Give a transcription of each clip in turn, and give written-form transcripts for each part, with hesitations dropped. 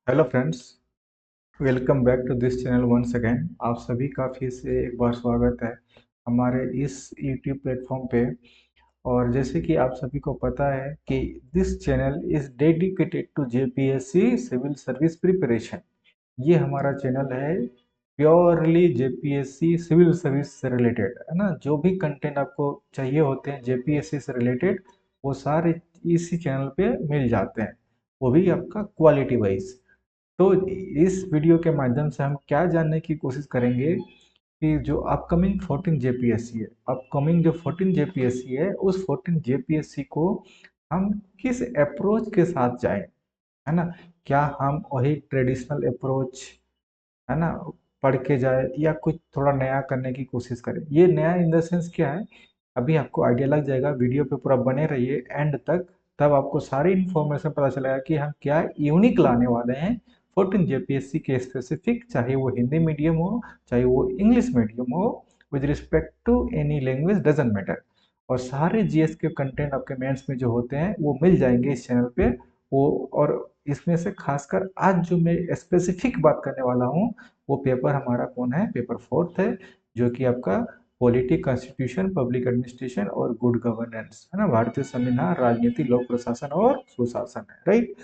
Hello friends, welcome back to this channel once again. आप सभी का फिर से एक बार स्वागत है हमारे इस यूट्यूब प्लेटफॉर्म पे। और जैसे कि आप सभी को पता है कि this channel is dedicated to JPSC civil service preparation. ये हमारा चैनल है प्योरली जेपीएससी सिविल सर्विस से रिलेटेड, है ना। जो भी कंटेंट आपको चाहिए होते हैं जेपीएससी से रिलेटेड, वो सारे इसी चैनल पे मिल जाते हैं, वो भी आपका क्वालिटी वाइज। तो इस वीडियो के माध्यम से हम क्या जानने की कोशिश करेंगे कि जो अपकमिंग 14 जेपीएससी है, अपकमिंग जो 14 जेपीएससी है, उस 14 जेपीएससी को हम किस अप्रोच के साथ जाएं, है ना। क्या हम वही ट्रेडिशनल अप्रोच, है ना, पढ़ के जाए, या कुछ थोड़ा नया करने की कोशिश करें। ये नया इन द सेंस क्या है, अभी आपको आइडिया लग जाएगा। वीडियो पे पूरा बने रहिए एंड तक, तब आपको सारी इन्फॉर्मेशन पता चलेगा कि हम क्या यूनिक लाने वाले हैं 14 जेपीएससी के स्पेसिफिक, चाहे वो हिंदी मीडियम हो, चाहे वो इंग्लिश मीडियम हो, with respect to any language doesn't matter. और सारे जीएस के कंटेंट आपके मेंस में जो होते हैं वो मिल जाएंगे इस चैनल पे। वो, और इसमें से खासकर आज जो मैं स्पेसिफिक बात करने वाला हूँ, वो पेपर हमारा कौन है, पेपर फोर्थ है, जो कि आपका पॉलिटी, कॉन्स्टिट्यूशन, पब्लिक एडमिनिस्ट्रेशन और गुड गवर्नेंस, है ना, भारतीय संविधान, राजनीति, लोक प्रशासन और सुशासन है, राइट।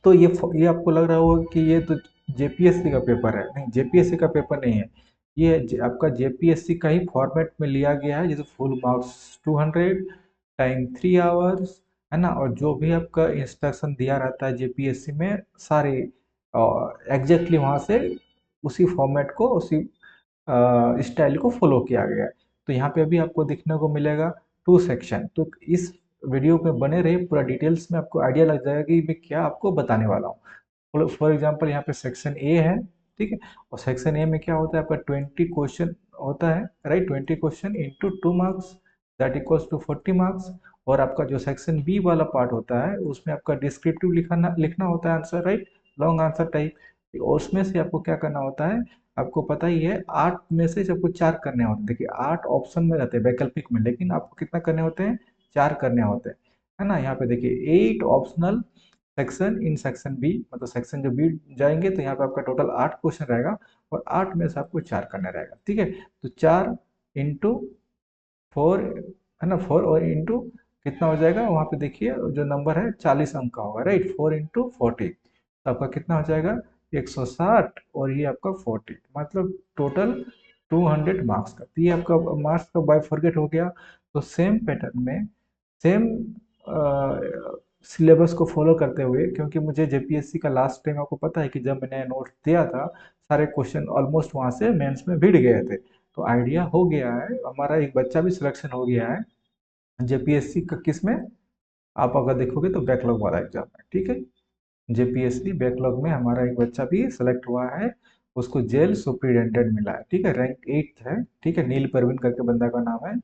तो ये आपको लग रहा होगा कि ये तो जेपीएससी का पेपर है। नहीं, जेपीएससी का पेपर नहीं है। ये आपका जेपीएससी का ही फॉर्मेट में लिया गया है, जैसे फुल मार्क्स 200, टाइम 3 आवर्स, है ना। और जो भी आपका इंस्ट्रक्शन दिया रहता है जेपीएससी में, सारे एग्जैक्टली वहाँ से उसी फॉर्मेट को, उसी स्टाइल को फॉलो किया गया है। तो यहाँ पे अभी आपको देखने को मिलेगा 2 सेक्शन। तो इस वीडियो में बने रहिए, पूरा डिटेल्स में आपको आइडिया लग जाएगा कि मैं क्या आपको बताने वाला हूँ। फॉर एग्जाम्पल यहाँ पे सेक्शन ए है, ठीक है। और सेक्शन ए में क्या होता है, आपका 20 क्वेश्चन होता है, right. 20 question into 2 marks, that equals to 40 marks. और आपका जो सेक्शन बी वाला पार्ट होता है, उसमें आपका डिस्क्रिप्टिव लिखना लिखना होता है answer, right, long answer type. और उसमें से आपको क्या करना होता है, आपको पता ही है, 8 में से आपको 4 करने होते हैं। देखिए 8 ऑप्शन में रहते हैं वैकल्पिक में, लेकिन आपको कितना करने होते हैं, 4 करने होते हैं, है ना। यहाँ पे देखिए 8 optional section in section B, मतलब सेक्शन जो बी जाएंगे, तो यहाँ पे आपका टोटल 8 क्वेश्चन रहेगा, और 8 में से आपको 4 करना रहेगा, ठीक है। तो 4 इंटू 4, है ना, 4 और इंटू कितना हो जाएगा, वहाँ पे देखिए जो नंबर है 40 अंक का होगा, राइट। 4 इंटू 40, तो आपका कितना हो जाएगा, 160, और ये आपका 40, मतलब टोटल 200 मार्क्स का। तो ये आपका मार्क्स का बाइफरगेट हो गया। तो सेम पैटर्न में, सेम सिलेबस को फॉलो करते हुए, क्योंकि मुझे जेपीएससी का लास्ट टाइम आपको पता है कि जब मैंने नोट दिया था, सारे क्वेश्चन ऑलमोस्ट वहाँ से मेंस में भिड़ गए थे। तो आइडिया हो गया है, हमारा एक बच्चा भी सिलेक्शन हो गया है जेपीएससी का। किस में, आप अगर देखोगे तो बैकलॉग वाला एग्जाम है, ठीक है। जेपीएससी बैकलॉग में हमारा एक बच्चा भी सेलेक्ट हुआ है, उसको जेल सुप्रिटेंडेंट मिला है, ठीक है, रैंक 8 है, ठीक है। नील परवीन करके बंदा का नाम है,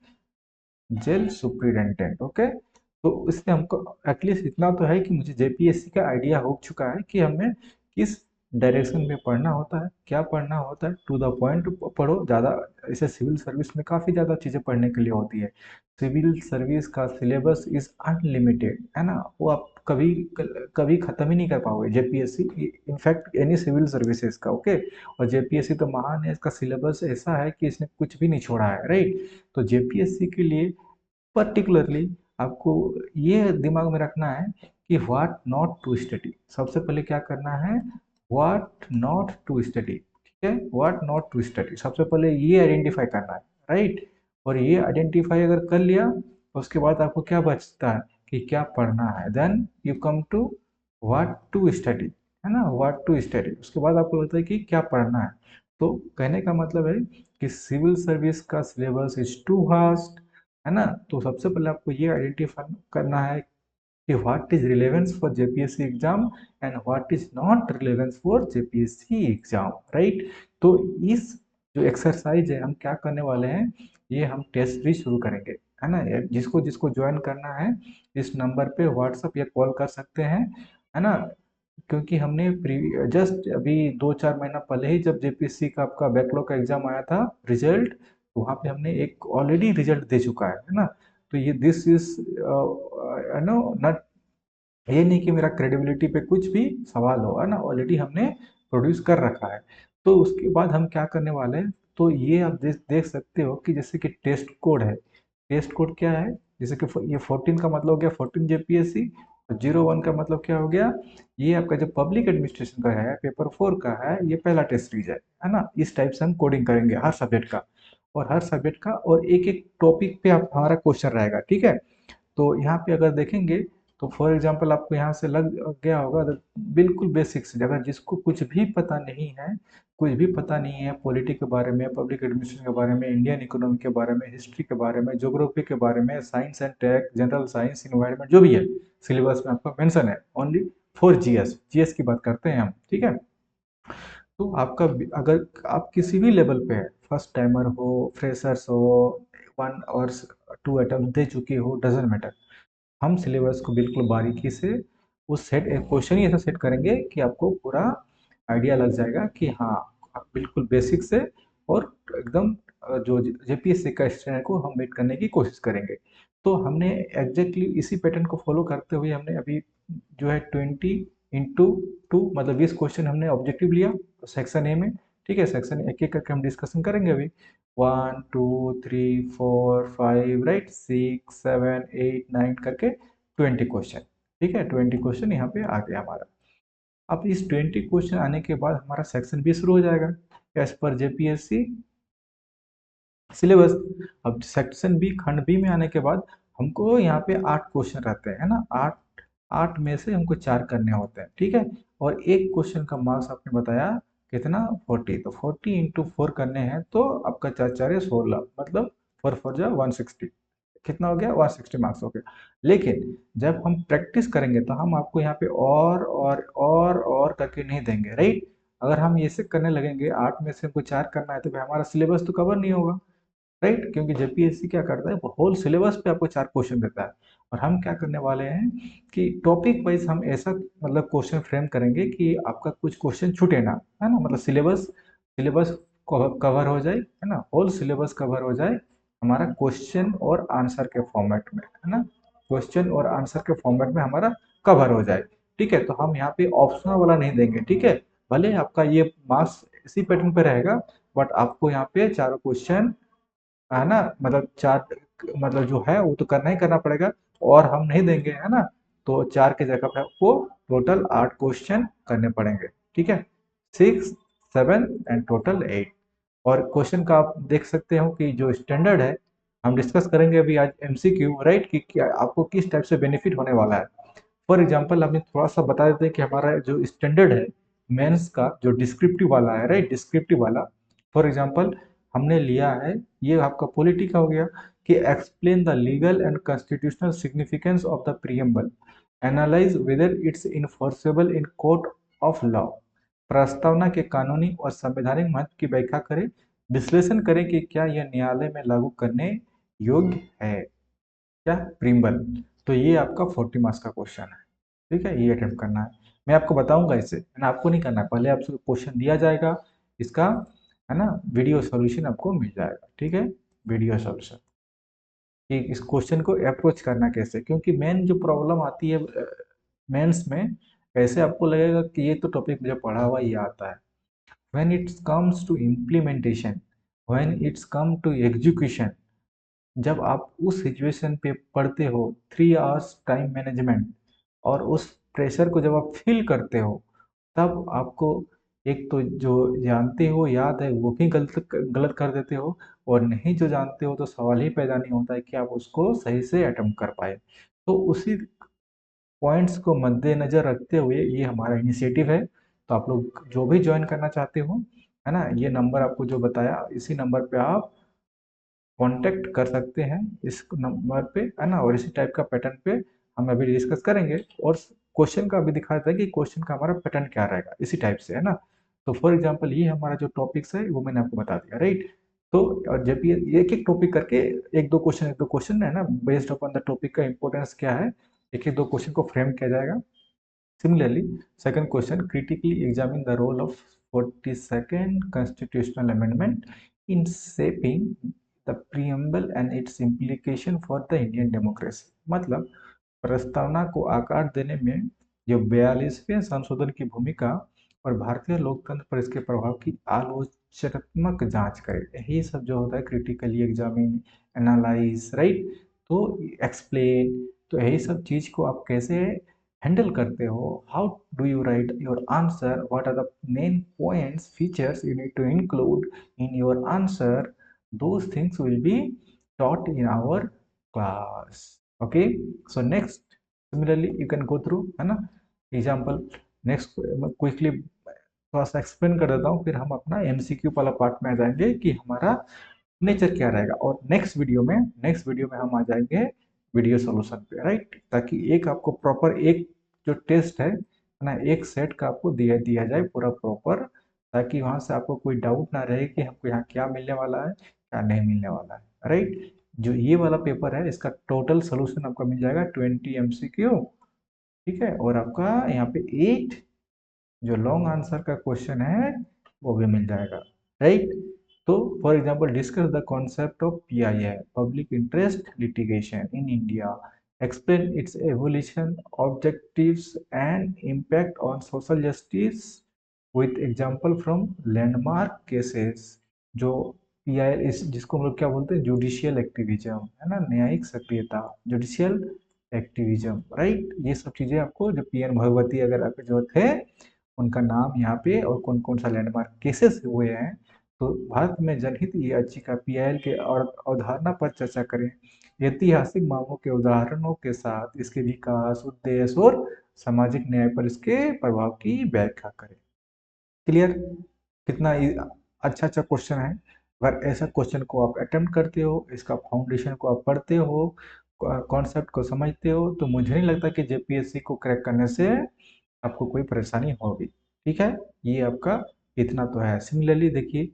जेल सुप्रिटेंडेंट, ओके। तो इससे हमको एटलीस्ट इतना तो है कि मुझे जेपीएससी का आइडिया हो चुका है कि हमें किस डायरेक्शन में पढ़ना होता है, क्या पढ़ना होता है। टू द पॉइंट पढ़ो ज़्यादा। ऐसे सिविल सर्विस में काफ़ी ज़्यादा चीज़ें पढ़ने के लिए होती है। सिविल सर्विस का सिलेबस इज़ अनलिमिटेड, है ना। वो आप कभी कभी ख़त्म ही नहीं कर पाओगे, JPSC, in fact any civil services का, ओके। और जेपीएससी तो महान है, इसका सिलेबस ऐसा है कि इसने कुछ भी नहीं छोड़ा है, राइट। तो जेपीएससी के लिए पर्टिकुलरली आपको ये दिमाग में रखना है कि व्हाट नॉट टू स्टडी। सबसे पहले क्या करना है, व्हाट नॉट टू स्टडी, ठीक है। व्हाट नॉट टू स्टडी, सबसे पहले ये आइडेंटिफाई करना है, राइट। और ये आइडेंटिफाई अगर कर लिया, तो उसके बाद आपको क्या बचता है कि क्या पढ़ना है। Then you come to what to study, है ना, व्हाट टू स्टडी। उसके बाद आपको लगता है कि क्या पढ़ना है। तो कहने का मतलब है कि सिविल सर्विस का सिलेबस इज टू वास्ट, है ना। तो सबसे पहले आपको ये आइडेंटिफाई करना है कि what is relevance for JPSC exam and what is not relevance for JPSC exam, right. तो इस जो एक्सरसाइज है हम क्या करने वाले हैं, ये हम टेस्ट भी शुरू करेंगे, है ना। जिसको जिसको ज्वाइन करना है, इस नंबर पे व्हाट्सअप या कॉल कर सकते हैं, है ना। क्योंकि हमने जस्ट अभी 2-4 महीना पहले ही, जब जेपीएससी का आपका बैकलॉग का एग्जाम आया था रिजल्ट, तो वहाँ पे हमने एक ऑलरेडी रिजल्ट दे चुका है ना। तो ये दिस इज नो नॉट ये नहीं कि मेरा क्रेडिबिलिटी पे कुछ भी सवाल हो, है ना, ऑलरेडी हमने प्रोड्यूस कर रखा है। तो उसके बाद हम क्या करने वाले हैं, तो ये आप देख सकते हो कि जैसे कि टेस्ट कोड है। टेस्ट कोड क्या है, जैसे कि ये 14 का मतलब हो गया 14 जेपीएससी, तो 01 का मतलब क्या हो गया, ये आपका जो पब्लिक एडमिनिस्ट्रेशन का है, पेपर 4 का है, ये पहला टेस्ट सीरीज है ना। इस टाइप से हम कोडिंग करेंगे हर सब्जेक्ट का, और हर सब्जेक्ट का और एक एक टॉपिक पे आप हमारा क्वेश्चन रहेगा, ठीक है। तो यहाँ पे अगर देखेंगे, तो फॉर एग्जांपल आपको यहाँ से लग गया होगा, तो बिल्कुल बेसिक से, अगर जिसको कुछ भी पता नहीं है, कुछ भी पता नहीं है पॉलिटी के बारे में, पब्लिक एडमिनिस्ट्रेशन के बारे में, इंडियन इकोनॉमी के बारे में, हिस्ट्री के बारे में, ज्योग्राफी के बारे में, science and tech, general science, environment, जो भी है सिलेबस में आपका मेंशन है, ओनली फॉर जीएस, जीएस की बात करते हैं हम, ठीक है। तो आपका अगर आप किसी भी लेवल पे है, फर्स्ट टाइमर हो, फ्रेशर्स हो, 1 और 2 अटेम्प्ट दे चुके हो, डजेंट मैटर, हम सिलेबस को बिल्कुल बारीकी से उस सेट एक क्वेश्चन ही ऐसा सेट करेंगे कि आपको पूरा आइडिया लग जाएगा कि हाँ, आप बिल्कुल बेसिक से और एकदम जो जेपीएससी का स्टैंडर्ड को हम मीट करने की कोशिश करेंगे। तो हमने एग्जैक्टली इसी पैटर्न को फॉलो करते हुए हमने अभी जो है 20 into 2 मतलब 20 क्वेश्चन हमने ऑब्जेक्टिव लिया सेक्शन ए में, ठीक है। सेक्शन एक एक करके हम डिस्कशन करेंगे अभी, 1 2 3 4 5 राइट, 6 7 8 9 करके 20 क्वेश्चन, ठीक है। 20 क्वेश्चन यहाँ पे आ गया हमारा। अब इस 20 क्वेश्चन आने के बाद हमारा सेक्शन बी शुरू हो जाएगा एज पर जेपीएससी सिलेबस। अब सेक्शन बी खंड बी में आने के बाद हमको यहाँ पे 8 क्वेश्चन रहते हैं ना, आठ, आठ में से हमको 4 करने होते हैं, ठीक है। और एक क्वेश्चन का मार्क्स आपने बताया कितना, 40, तो 40 into 4 करने हैं, तो आपका 4 4 16, मतलब 4 4 जा 160, कितना हो गया, 160 मार्क्स हो गया। लेकिन जब हम प्रैक्टिस करेंगे तो हम आपको यहाँ पे और करके नहीं देंगे, राइट। अगर हम ऐसे करने लगेंगे, 8 में से हमको 4 करना है, तो फिर हमारा सिलेबस तो कवर नहीं होगा, राइट। क्योंकि जेपीएससी क्या करता है, वो होल सिलेबस पे आपको 4 क्वेश्चन देता है। और हम क्या करने वाले हैं कि टॉपिक वाइज हम ऐसा मतलब क्वेश्चन फ्रेम करेंगे कि आपका कुछ क्वेश्चन छूटे ना, है ना, मतलब सिलेबस सिलेबस कवर हो जाए, है ना, होल सिलेबस कवर हो जाए हमारा क्वेश्चन और आंसर के फॉर्मेट में, है ना, क्वेश्चन और आंसर के फॉर्मेट में हमारा कवर हो जाए, ठीक है। तो हम यहाँ पे ऑप्शनल वाला नहीं देंगे, ठीक है। भले आपका ये मार्क्स इसी पैटर्न पे रहेगा, बट आपको यहाँ पे चारों क्वेश्चन, है ना, मतलब 4, मतलब जो है वो तो करना ही करना पड़ेगा, और हम नहीं देंगे, है ना। तो 4 की जगह पे आपको टोटल 8 क्वेश्चन करने पड़ेंगे, ठीक है, 6 7 एंड टोटल 8। और क्वेश्चन का आप देख सकते हो कि जो स्टैंडर्ड है, हम डिस्कस करेंगे अभी आज एमसीक्यू, राइट, कि क्या आपको किस टाइप से बेनिफिट होने वाला है। फॉर एग्जांपल हमें थोड़ा सा बता देते हैं कि हमारा जो स्टैंडर्ड है मेंस का, जो डिस्क्रिप्टिव वाला है, राइट, डिस्क्रिप्टिव वाला, फॉर एग्जांपल हमने लिया है, ये आपका पॉलिटी का हो गया, कि explain the legal and constitutional significance of the preamble, analyse whether it's enforceable in court of law, प्रस्तावना के कानूनी और संवैधानिक महत्व की व्याख्या करें, विश्लेषण करें कि क्या यह न्यायालय में लागू करने योग्य है, क्या प्रीम्बल। तो ये आपका 40 मार्क्स का क्वेश्चन है, ठीक है, ये अटेम्प्ट करना है। मैं आपको बताऊंगा इसे, है ना, आपको नहीं करना है, पहले आपसे क्वेश्चन दिया जाएगा, इसका, है ना, वीडियो सॉल्यूशन आपको मिल जाएगा, ठीक है, वीडियो सॉल्यूशन, कि इस क्वेश्चन को अप्रोच करना कैसे, क्योंकि मेन जो प्रॉब्लम आती है मेंस में, ऐसे आपको लगेगा कि ये तो टॉपिक मुझे पढ़ा हुआ ये आता है, when it's comes to implementation, when it's come to execution, जब आप उस सिचुएशन पे पढ़ते हो, 3 आवर्स टाइम मैनेजमेंट, और उस प्रेशर को जब आप फील करते हो, तब आपको एक तो जो जानते हो याद है वो भी गलत गलत कर देते हो, और नहीं जो जानते हो तो सवाल ही पैदा नहीं होता है कि आप उसको सही से अटेम्प्ट कर पाए। तो उसी पॉइंट्स को मद्देनजर रखते हुए ये हमारा इनिशिएटिव है। तो आप लोग जो भी ज्वाइन करना चाहते हो, है ना, ये नंबर आपको जो बताया, इसी नंबर पे आप कांटेक्ट कर सकते हैं, इस नंबर पे, है ना। और इसी टाइप का पैटर्न पे हम अभी डिस्कस करेंगे, और क्वेश्चन का भी दिखा देता है कि क्वेश्चन का हमारा पैटर्न क्या रहेगा इसी टाइप से, है ना। तो फॉर एग्जांपल ये हमारा जो टॉपिक्स है वो मैंने आपको बता दिया, राइट। तो और जब ये एक एक टॉपिक करके एक दो क्वेश्चन है ना, बेस्ड अपॉन द टॉपिक का इंपॉर्टेंस क्या है, एक एक दो क्वेश्चन को फ्रेम किया जाएगा। Similarly, second question, critically examine the role of 42nd constitutional amendment in shaping the preamble and its implication for the Indian democracy। मतलब प्रस्तावना को आकार देने में जो 42वें संशोधन की भूमिका और भारतीय लोकतंत्र पर इसके प्रभाव की आलोचनात्मक जांच करे। यही सब जो होता है क्रिटिकली एग्जामिन, एनालाइज, राइट। तो एक्सप्लेन, तो यही सब चीज को आप कैसे हैंडल करते हो, how do you write your answer, what are the main points features you need to include in your answer, those things will be taught in our class. Okay, so next, similarly you can go through, है ना, example. Next quickly थोड़ा सा explain कर देता हूँ, फिर हम अपना एमसीक्यू वाला पार्ट में आ जाएंगे कि हमारा नेचर क्या रहेगा। और नेक्स्ट वीडियो में हम आ जाएंगे वीडियो सोल्यूशन पे, राइट, ताकि एक आपको प्रॉपर एक जो टेस्ट है ना, एक सेट का आपको दिया दिया जाए पूरा प्रॉपर, ताकि वहां से आपको कोई डाउट ना रहे कि हमको यहाँ क्या मिलने वाला है क्या नहीं मिलने वाला है, राइट। जो ये वाला पेपर है इसका टोटल सोल्यूशन आपको मिल जाएगा 20 MCQ, ठीक है, और आपका यहाँ पे 8 जो लॉन्ग आंसर का क्वेश्चन है वो भी मिल जाएगा, राइट। तो for example discuss the concept of PIL, public interest litigation in India, explain it's evolution, objectives and impact on social justice with example from landmark cases. जो पीआईएल इस जिसको हम लोग क्या बोलते हैं, जुडिशियल एक्टिविज्म, है ना, न्यायिक सक्रियता, जुडिशियल एक्टिविज्म, राइट। ये सब चीजें आपको जो पीएन भगवती अगर आपको जरूरत है उनका नाम यहाँ पे और कौन कौन सा लैंडमार्क केसेस हुए हैं। तो भारत में जनहित याचिका पीआईएल के और अवधारणा पर चर्चा करें, ऐतिहासिक मामलों के उदाहरणों के साथ इसके विकास, उद्देश्य और सामाजिक न्याय पर इसके प्रभाव की व्याख्या करें। क्लियर? कितना अच्छा अच्छा क्वेश्चन है। अगर ऐसा क्वेश्चन को आप अटेम्प्ट करते हो, इसका फाउंडेशन को आप पढ़ते हो, कॉन्सेप्ट को समझते हो, तो मुझे नहीं लगता कि जेपीएससी को क्रैक करने से आपको कोई परेशानी होगी। ठीक है, ये आपका इतना तो है। सिमिलरली देखिए,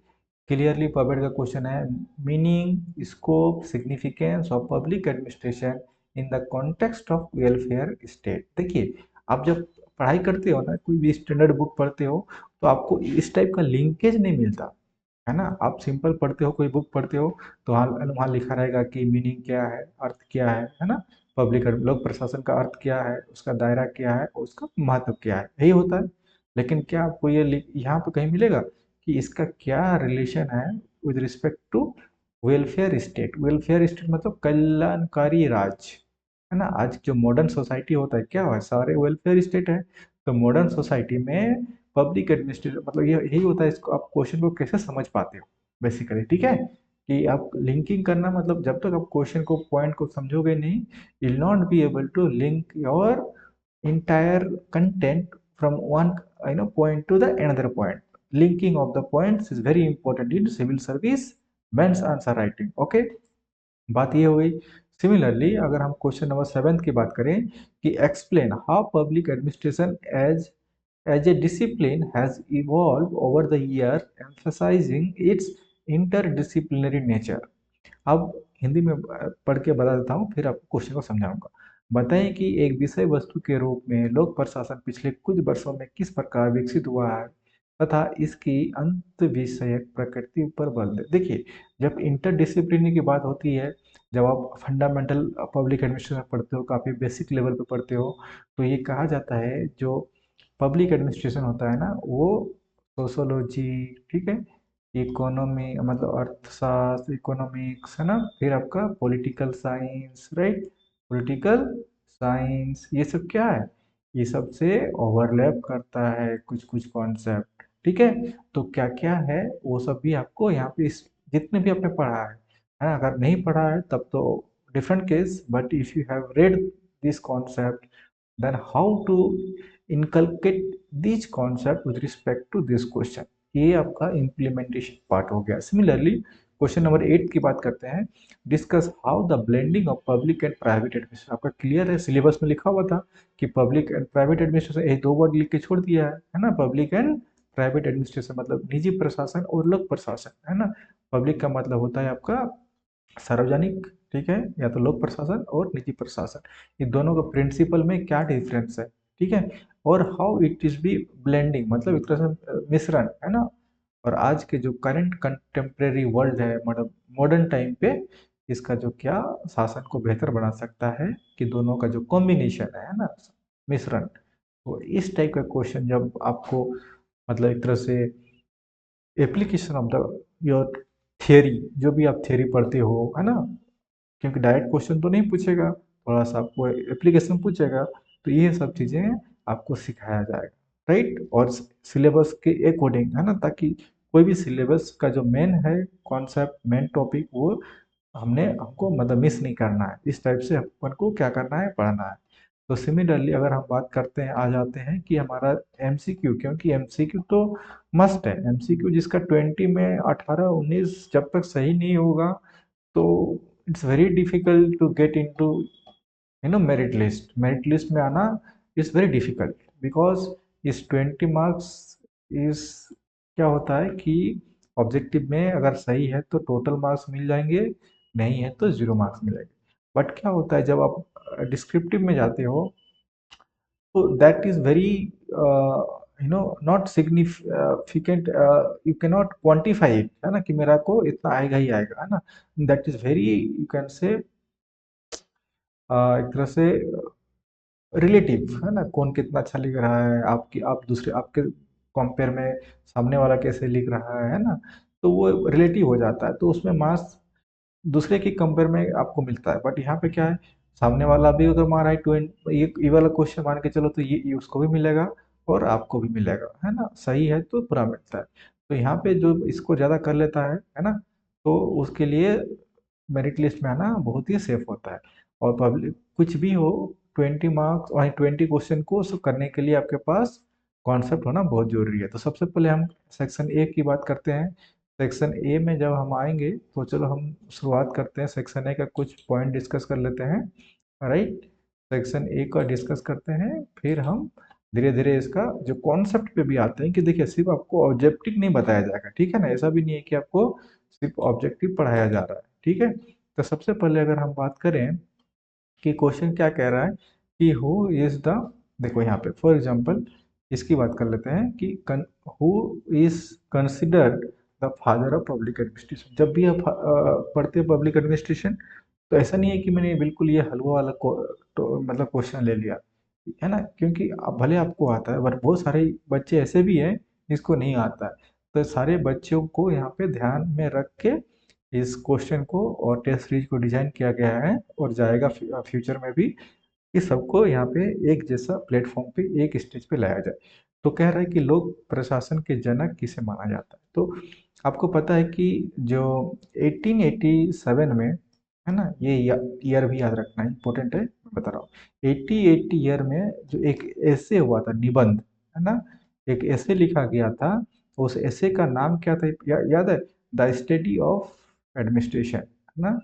क्लियरली पब्लिक का क्वेश्चन है, meaning, scope, significance of public administration in the context of welfare state. देखिए, आप जब पढ़ाई करते हो ना, कोई भी स्टैंडर्ड बुक पढ़ते हो, तो आपको इस टाइप का लिंकेज नहीं मिलता, है ना। आप सिंपल पढ़ते हो, कोई बुक पढ़ते हो, तो वहाँ वहाँ लिखा रहेगा कि मीनिंग क्या है, अर्थ क्या है ना, पब्लिक लोक प्रशासन का अर्थ क्या है, उसका दायरा क्या है, और उसका महत्व क्या है, यही होता है। लेकिन क्या आपको ये यहाँ पे कहीं मिलेगा कि इसका क्या रिलेशन है with respect to welfare state? Welfare state मतलब कल्याणकारी राज, है ना। आज जो मॉडर्न सोसाइटी होता है क्या है, सारे वेलफेयर स्टेट है। तो मॉडर्न सोसाइटी में पब्लिक एडमिनिस्ट्रेशन मतलब ये यही होता है। इसको आप क्वेश्चन को कैसे समझ पाते हो बेसिकली, ठीक है, कि आप लिंकिंग करना मतलब जब तक आप क्वेश्चन को पॉइंट को समझोगे नहीं, you will not be able to link your entire content from one point to the another point. Linking of the points is very important in civil service means answer writing. Okay, बात ये हो गई। Similarly अगर हम question number 7 की बात करें कि explain how public administration as a discipline has evolve over the year, emphasising its interdisciplinary nature. अब हिंदी में पढ़ के बता देता हूँ, फिर आपको क्वेश्चन को समझाऊंगा। बताएं कि एक विषय वस्तु के रूप में लोक प्रशासन पिछले कुछ वर्षों में किस प्रकार विकसित हुआ है तथा इसकी अंत विषयक प्रकृति पर बल दे। देखिए, जब इंटरडिसिप्लिनरी की बात होती है, जब आप फंडामेंटल पब्लिक एडमिनिस्ट्रेशन पढ़ते हो, काफ़ी बेसिक लेवल पे पढ़ते हो, तो ये कहा जाता है जो पब्लिक एडमिनिस्ट्रेशन होता है ना, वो सोशोलॉजी, ठीक है, इकोनॉमी मतलब अर्थशास्त्र, इकोनॉमिक्स, है ना, फिर आपका political science, right, political science, ये सब क्या है, ये सब से ओवरलैप करता है कुछ कुछ कॉन्सेप्ट, ठीक है। तो क्या क्या है वो सब भी आपको यहाँ पे इस जितने भी आपने पढ़ा है ना, अगर नहीं पढ़ा है तब तो different case, but if you have read this concept, then how to inculcate these concept with respect to this question। ये आपका इम्प्लीमेंटेशन पार्ट हो गया। सिमिलरली क्वेश्चन नंबर 8 की बात करते हैं, discuss how the blending of public and private administration. आपका clear है, सिलेबस में लिखा हुआ था कि पब्लिक एंड प्राइवेट एडमिनिस्ट्रेशन, ये दो वर्ड लिख के छोड़ दिया है ना, पब्लिक एंड प्राइवेट एडमिनिस्ट्रेशन मतलब निजी प्रशासन और लोक प्रशासन, है ना। पब्लिक का मतलब होता है आपका सार्वजनिक, ठीक है, या तो लोक प्रशासन और निजी प्रशासन, ये दोनों का प्रिंसिपल में क्या डिफरेंस है, ठीक है। और how it is be blending मतलब एक तरह से मिश्रण, है ना। और आज के जो करंट कंटेम्प्रेरी वर्ल्ड है, मतलब मॉडर्न टाइम पे इसका जो क्या शासन को बेहतर बना सकता है, कि दोनों का जो कॉम्बिनेशन है ना, मिश्रण। तो इस टाइप का क्वेश्चन जब आपको मतलब एक तरह से application of the your theory, जो भी आप थियरी पढ़ते हो है ना, क्योंकि डायरेक्ट क्वेश्चन तो नहीं पूछेगा, थोड़ा सा आपको एप्लीकेशन पूछेगा, तो ये सब चीज़ें आपको सिखाया जाएगा, राइट। और सिलेबस के अकॉर्डिंग है ना, ताकि कोई भी सिलेबस का जो मेन है कॉन्सेप्ट, मेन टॉपिक, वो हमको मतलब मिस नहीं करना है। इस टाइप से अपन को क्या करना है, पढ़ना है। तो सिमिलरली अगर हम बात करते हैं, आ जाते हैं कि हमारा एमसीक्यू, क्योंकि एमसीक्यू तो मस्ट है। एमसीक्यू जिसका 20 में 18 19 जब तक सही नहीं होगा, तो it's very difficult to get into merit list में आना इज वेरी डिफिकल्ट, बिकॉज इस 20 मार्क्स इस क्या होता है कि ऑब्जेक्टिव में अगर सही है तो टोटल मार्क्स मिल जाएंगे, नहीं है तो 0 मार्क्स मिलेंगे। बट क्या होता है जब आप डिस्क्रिप्टिव में जाते हो, तो that is very not significant, you can not quantify it, है ना, कि मेरा को इतना आएगा ही आएगा, है ना। That is very, you can say एक तरह से रिलेटिव, है ना, कौन कितना अच्छा लिख रहा है, आपकी आप दूसरे आपके कंपेयर में सामने वाला कैसे लिख रहा है ना। तो वो रिलेटिव हो जाता है, तो उसमें मार्क्स दूसरे की कंपेयर में आपको मिलता है। बट यहाँ पे क्या है, सामने वाला भी अगर मारा है 20, ये वाला क्वेश्चन मान के चलो, तो ये उसको भी मिलेगा और आपको भी मिलेगा, है ना, सही है तो पूरा मिलता है। तो यहाँ पे जो इसको ज़्यादा कर लेता है ना, तो उसके लिए मेरिट लिस्ट में आना बहुत ही सेफ होता है। और पब्लिक कुछ भी हो, 20 मार्क्स और 20 क्वेश्चन को करने के लिए आपके पास कॉन्सेप्ट होना बहुत जरूरी है। तो सबसे पहले हम सेक्शन ए की बात करते हैं। सेक्शन ए में जब हम आएंगे, तो चलो हम शुरुआत करते हैं, सेक्शन ए का कुछ पॉइंट डिस्कस कर लेते हैं, राइट। सेक्शन ए का डिस्कस करते हैं, फिर हम धीरे धीरे इसका जो कॉन्सेप्ट पे भी आते हैं, कि देखिए सिर्फ आपको ऑब्जेक्टिव नहीं बताया जाएगा, ठीक है ना, ऐसा भी नहीं है कि आपको सिर्फ ऑब्जेक्टिव पढ़ाया जा रहा है, ठीक है। तो सबसे पहले अगर हम बात करें कि क्वेश्चन क्या कह रहा है, कि हु इज द, देखो यहाँ पे फॉर एग्जांपल इसकी बात कर लेते हैं कि who is considered the father of public administration. जब भी आप पढ़ते हैं पब्लिक एडमिनिस्ट्रेशन, तो ऐसा नहीं है कि मैंने बिल्कुल ये हलवा वाला तो मतलब क्वेश्चन ले लिया, है ना, क्योंकि भले आपको आता है, बट बहुत सारे बच्चे ऐसे भी हैं जिसको नहीं आता है। तो सारे बच्चों को यहाँ पे ध्यान में रख के इस क्वेश्चन को और टेस्ट सीरीज को डिजाइन किया गया है, और जाएगा फ्यूचर में भी, कि सबको यहाँ पे एक जैसा प्लेटफॉर्म पे, एक स्टेज पे लाया जाए। तो कह रहा है कि लोक प्रशासन के जनक किसे माना जाता है। तो आपको पता है कि जो 1887 में, है ना, ये ईयर भी याद रखना इंपॉर्टेंट है, मैं बता रहा हूँ। 1880 ईयर में जो एक ऐसे हुआ था, निबंध, है ना, एक ऐसे लिखा गया था। उस ऐसे का नाम क्या था, याद है? द स्टडी ऑफ एडमिनिस्ट्रेशन, है ना।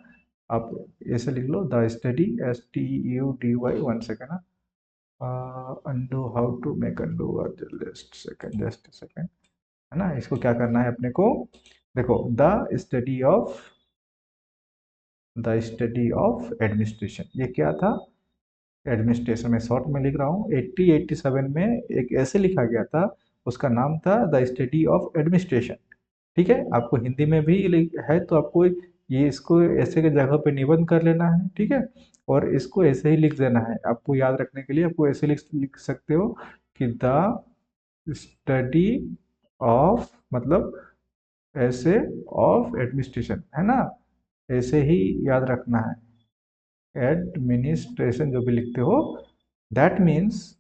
आप ऐसे लिख लो, the study, STUDY, 1 second, undo, how to make undo, just second, है ना। इसको क्या करना है अपने को, देखो, द स्टडी ऑफ एडमिनिस्ट्रेशन, ये क्या था, एडमिनिस्ट्रेशन में शॉर्ट में लिख रहा हूँ। 1887 में एक ऐसे लिखा गया था, उसका नाम था द स्टडी ऑफ एडमिनिस्ट्रेशन, ठीक है। आपको हिंदी में भी है, तो आपको ये इसको ऐसे के जगह पे निबंध कर लेना है, ठीक है। और इसको ऐसे ही लिख देना है, आपको याद रखने के लिए आपको ऐसे लिख सकते हो कि द स्टडी ऑफ, मतलब ऐसे ऑफ एडमिनिस्ट्रेशन, है ना, ऐसे ही याद रखना है। एडमिनिस्ट्रेशन जो भी लिखते हो, दैट मीन्स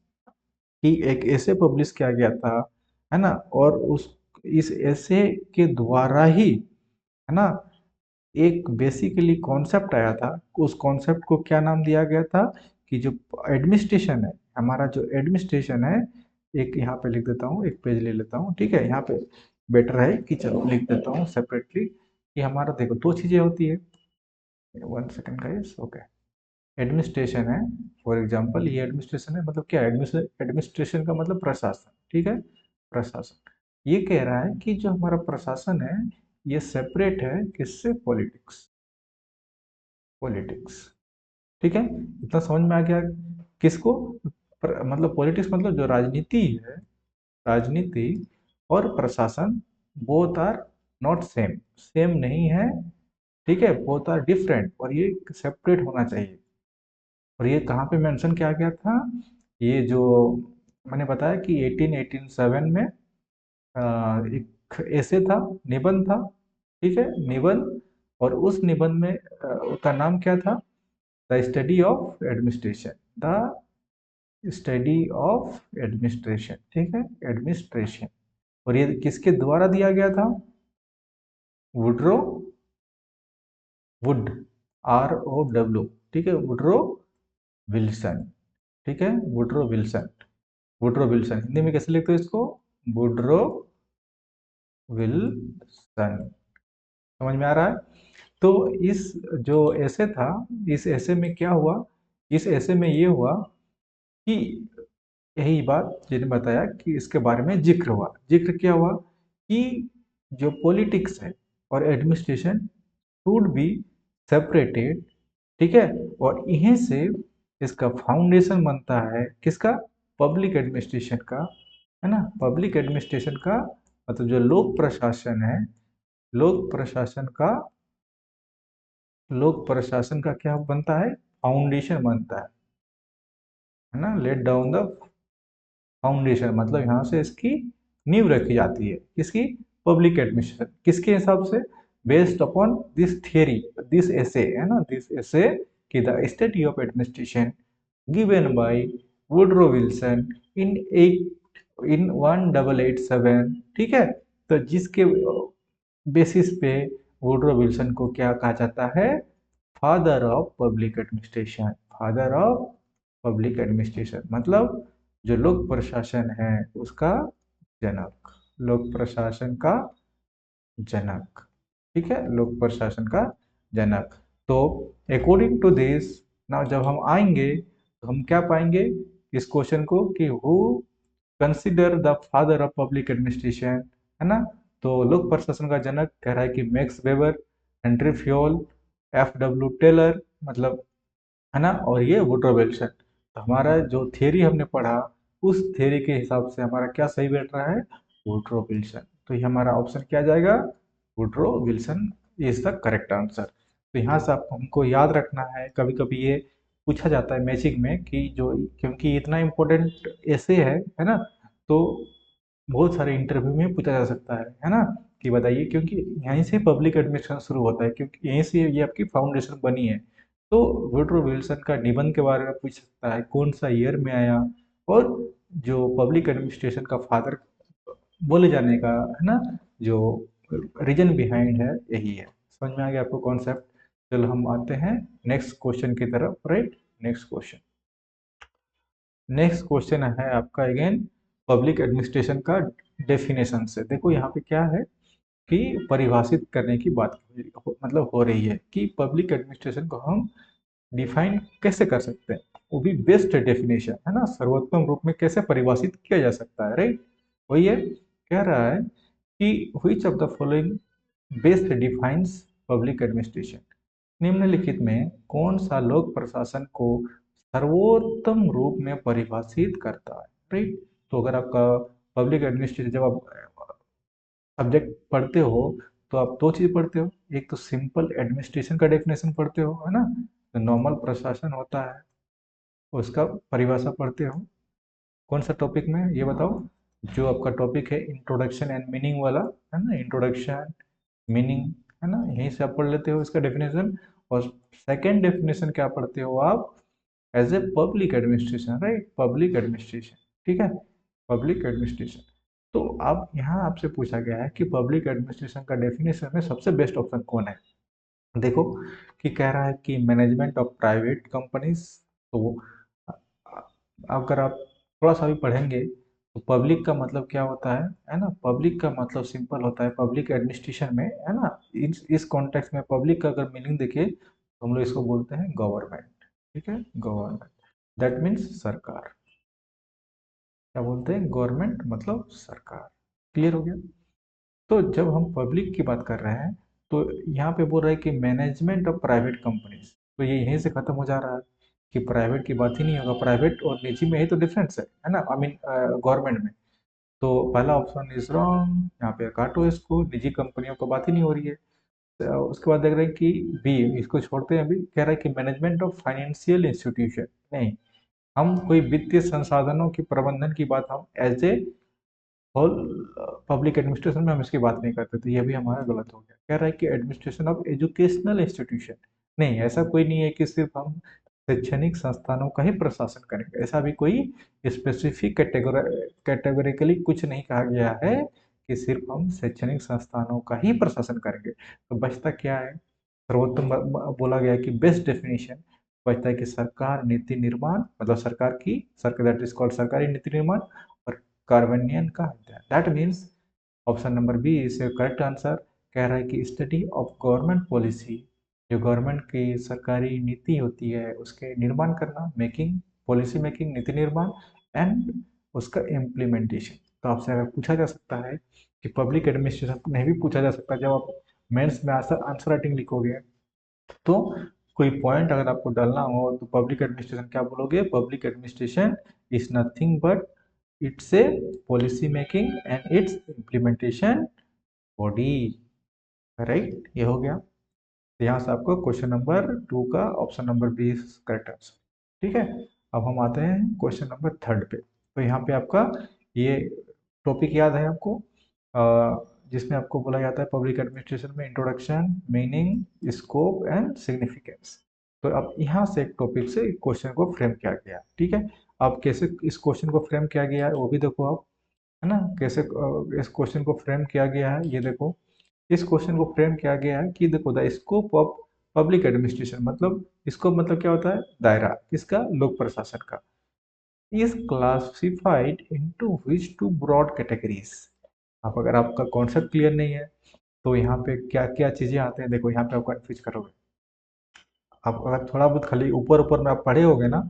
कि एक ऐसे पब्लिश किया गया था, है ना, और उस इस ऐसे के द्वारा ही, है ना, एक बेसिकली कॉन्सेप्ट आया था। उस कॉन्सेप्ट को क्या नाम दिया गया था, कि जो एडमिनिस्ट्रेशन है, हमारा जो एडमिनिस्ट्रेशन है, एक यहाँ पे लिख देता हूँ, एक पेज ले लेता हूँ, ठीक है। यहाँ पे बेटर है कि चलो लिख देता हूँ सेपरेटली, कि हमारा देखो दो चीज़ें होती है। 1 सेकेंड गाइस, ओके। एडमिनिस्ट्रेशन है, फॉर एग्जांपल ये एडमिनिस्ट्रेशन है, मतलब क्या है, एडमिनिस्ट्रेशन का मतलब प्रशासन, ठीक है, प्रशासन। ये कह रहा है कि जो हमारा प्रशासन है, ये सेपरेट है किससे, पॉलिटिक्स, पॉलिटिक्स, ठीक है। इतना समझ में आ गया किसको, मतलब पॉलिटिक्स मतलब जो राजनीति है, राजनीति और प्रशासन, both are not same, same नहीं है, ठीक है, बोथ आर डिफरेंट और ये सेपरेट होना चाहिए। और ये कहाँ पे मेंशन किया गया था? ये जो मैंने बताया कि 1887 में एक ऐसे था, निबंध था, ठीक है, निबंध। और उस निबंध में का नाम क्या था? The study of administration, the study of administration, ठीक है, एडमिनिस्ट्रेशन। और ये किसके द्वारा दिया गया था? वुड्रो वुड, ROW, ठीक है, वुड्रो विल्सन, ठीक है, Woodrow Wilson. Woodrow Wilson Hindi में कैसे लिखते हो इसको? Woodrow Wilson. समझ में आ रहा है? तो इस जो ऐसे था, इस ऐसे में क्या हुआ? इस ऐसे में ये हुआ कि यही बात जिन्हें बताया कि इसके बारे में जिक्र हुआ। जिक्र क्या हुआ? कि जो पॉलिटिक्स है और एडमिनिस्ट्रेशन शुड बी सेपरेटेड, ठीक है। और यहीं से इसका फाउंडेशन बनता है किसका? पब्लिक एडमिनिस्ट्रेशन का, है ना। पब्लिक एडमिनिस्ट्रेशन का मतलब जो लोक प्रशासन है, लोक प्रशासन का, लोक प्रशासन का क्या बनता है? फाउंडेशन बनता है ना। लेट डाउन द फाउंडेशन मतलब यहाँ से इसकी नींव रखी जाती है। किसकी? Public administration. किसके हिसाब से? Based upon this theory, this essay, है ना, दिस एसे कि the study of administration given by Woodrow Wilson in 1887, ठीक है। तो जिसके बेसिस पे वुड्रो विल्सन को क्या कहा जाता है? Father of public administration. Father of public administration मतलब जो लोक प्रशासन है उसका जनक, लोक प्रशासन का जनक, ठीक है, लोक प्रशासन का जनक। तो अकॉर्डिंग टू दिस, ना जब हम आएंगे तो हम क्या पाएंगे इस क्वेश्चन को कि who consider the father of public administration, है ना। तो लोक प्रशासन का जनक कह रहा है कि Max Weber, Henri Fayol, FW Taylor, मतलब, है ना। और ये वुड्रो विल्सन। तो हमारा जो थियरी हमने पढ़ा उस थियरी के हिसाब से हमारा क्या सही बैठ रहा है? Woodrow Wilson. तो ये हमारा ऑप्शन क्या जाएगा? Woodrow Wilson is the correct answer. तो यहाँ से आप हमको याद रखना है, कभी कभी ये पूछा जाता है मैचिंग में कि जो, क्योंकि इतना इम्पोर्टेंट ऐसे है ना। तो बहुत सारे इंटरव्यू में पूछा जा सकता है ना, कि बताइए, क्योंकि यहीं से पब्लिक एडमिनिस्ट्रेशन शुरू होता है, क्योंकि यहीं से ये आपकी फाउंडेशन बनी है। तो वुड्रो विल्सन का निबंध के बारे में पूछ सकता है, कौन सा ईयर में आया, और जो पब्लिक एडमिनिस्ट्रेशन का फादर बोले जाने का, है ना, जो रीजन बिहाइंड है यही है। समझ में आ गया आपको कॉन्सेप्ट? चलो हम आते हैं नेक्स्ट क्वेश्चन की तरफ, right. Next question, next question है आपका अगेन पब्लिक एडमिनिस्ट्रेशन का डेफिनेशन से। देखो यहाँ पे क्या है कि परिभाषित करने की बात मतलब हो रही है कि पब्लिक एडमिनिस्ट्रेशन को हम डिफाइन कैसे कर सकते हैं, वो भी बेस्ट डेफिनेशन, है ना, सर्वोत्तम रूप में कैसे परिभाषित किया जा सकता है, राइट। वही है, कह रहा है कि which of the following best defines public administration. निम्नलिखित में कौन सा लोक प्रशासन को सर्वोत्तम रूप में परिभाषित करता है, राइट। तो अगर आपका पब्लिक एडमिनिस्ट्रेशन जब आप सब्जेक्ट पढ़ते हो तो आप दो चीज पढ़ते हो, एक तो सिंपल एडमिनिस्ट्रेशन का डेफिनेशन पढ़ते हो, है ना, तो नॉर्मल प्रशासन होता है, उसका परिभाषा पढ़ते हो। कौन सा टॉपिक में ये बताओ? जो आपका टॉपिक है इंट्रोडक्शन एंड मीनिंग वाला, है ना, इंट्रोडक्शन मीनिंग, है ना, यहीं से आप पढ़ लेते हो इसका डेफिनेशन। और सेकेंड डेफिनेशन क्या पढ़ते हो आप? As a public administration, right, public administration, ठीक है, पब्लिक एडमिनिस्ट्रेशन। तो अब यहाँ आपसे पूछा गया है कि पब्लिक एडमिनिस्ट्रेशन का डेफिनेशन में सबसे बेस्ट ऑप्शन कौन है। देखो कि कह रहा है कि मैनेजमेंट ऑफ प्राइवेट कंपनीज। तो अगर आप थोड़ा सा भी पढ़ेंगे तो पब्लिक का मतलब क्या होता है ना, पब्लिक का मतलब सिंपल होता है पब्लिक एडमिनिस्ट्रेशन में, है ना। इस कॉन्टेक्स्ट में पब्लिक का अगर मीनिंग देखिए तो हम लोग इसको बोलते हैं गवर्नमेंट, ठीक है, गवर्नमेंट, दैट मीन्स सरकार। क्या बोलते हैं? गवर्नमेंट मतलब सरकार। क्लियर हो गया? तो जब हम पब्लिक की बात कर रहे हैं तो यहाँ पे बोल रहा है कि मैनेजमेंट ऑफ प्राइवेट कंपनीज, तो ये यहीं से खत्म हो जा रहा है कि प्राइवेट की बात ही नहीं होगा। प्राइवेट और निजी में ही तो डिफरेंस है ना, आई मीन गवर्नमेंट में। तो पहला ऑप्शन इज रॉन्ग, यहाँ पे काटो इसको, निजी कंपनियों की बात ही नहीं हो रही है। उसके बाद देख रहे हैं कि बी, इसको छोड़ते हैं, अभी कह रहा है कि मैनेजमेंट ऑफ फाइनेंशियल इंस्टीट्यूशन। नहीं, हम कोई वित्तीय संसाधनों की प्रबंधन की बात हम as a whole public administration में हम इसकी बात नहीं करते, तो ये भी हमारा गलत हो गया। कह रहा है कि एडमिनिस्ट्रेशन ऑफ एजुकेशनल इंस्टीट्यूशन। नहीं, ऐसा कोई नहीं है कि सिर्फ हम शैक्षणिक संस्थानों का ही प्रशासन करेंगे, ऐसा भी कोई स्पेसिफिक कैटेगोरिकली कुछ नहीं कहा गया है कि सिर्फ हम शैक्षणिक संस्थानों का ही प्रशासन करेंगे। तो बचता क्या है, सर्वोत्तम बोला गया कि बेस्ट डेफिनेशन बचता है कि सरकार नीति निर्माण, मतलब सरकार की, सरकार दैट इज कॉल्ड सरकारी नीति निर्माण और कार्यान्वयन का अध्ययन। That means option number B is correct answer. कह रहा है कि स्टडी ऑफ गवर्नमेंट पॉलिसी, जो गवर्नमेंट की सरकारी नीति होती है उसके निर्माण करना, मेकिंग, पॉलिसी मेकिंग, नीति निर्माण एंड उसका इम्प्लीमेंटेशन। तो आपसे अगर पूछा जा सकता है कि पब्लिक एडमिनिस्ट्रेशन नहीं भी पूछा जा सकता है, जब आप मेंस में आंसर आंसर राइटिंग लिखोगे तो कोई पॉइंट अगर आपको डालना हो तो पब्लिक एडमिनिस्ट्रेशन क्या बोलोगे, public administration is nothing but it's a policy making and it's implementation body. Right, ये हो गया। तो यहाँ से आपको क्वेश्चन नंबर 2 का option number B correct answer. ठीक है, अब हम आते हैं क्वेश्चन नंबर 3 पे। तो यहाँ पे आपका ये टॉपिक याद है आपको, जिसमें आपको बोला जाता है पब्लिक एडमिनिस्ट्रेशन में introduction, meaning, scope and significance. तो अब यहाँ से एक टॉपिक से एक क्वेश्चन को फ्रेम किया गया है। ठीक है, अब कैसे इस क्वेश्चन को फ्रेम किया गया है वो भी देखो आप, है ना, कैसे इस क्वेश्चन को फ्रेम किया गया है ये देखो। इस क्वेश्चन को फ्रेम किया गया है कि देखो the scope of public administration, मतलब स्कोप मतलब क्या होता है, दायरा किसका, लोक प्रशासन का, is classified into which two broad categories. आप अगर आपका कॉन्सेप्ट क्लियर नहीं है तो यहाँ पे क्या क्या चीजें आते हैं, देखो यहाँ पे आप कंफ्यूज करोगे। आप अगर थोड़ा बहुत खाली ऊपर ऊपर में आप पढ़े होगे ना,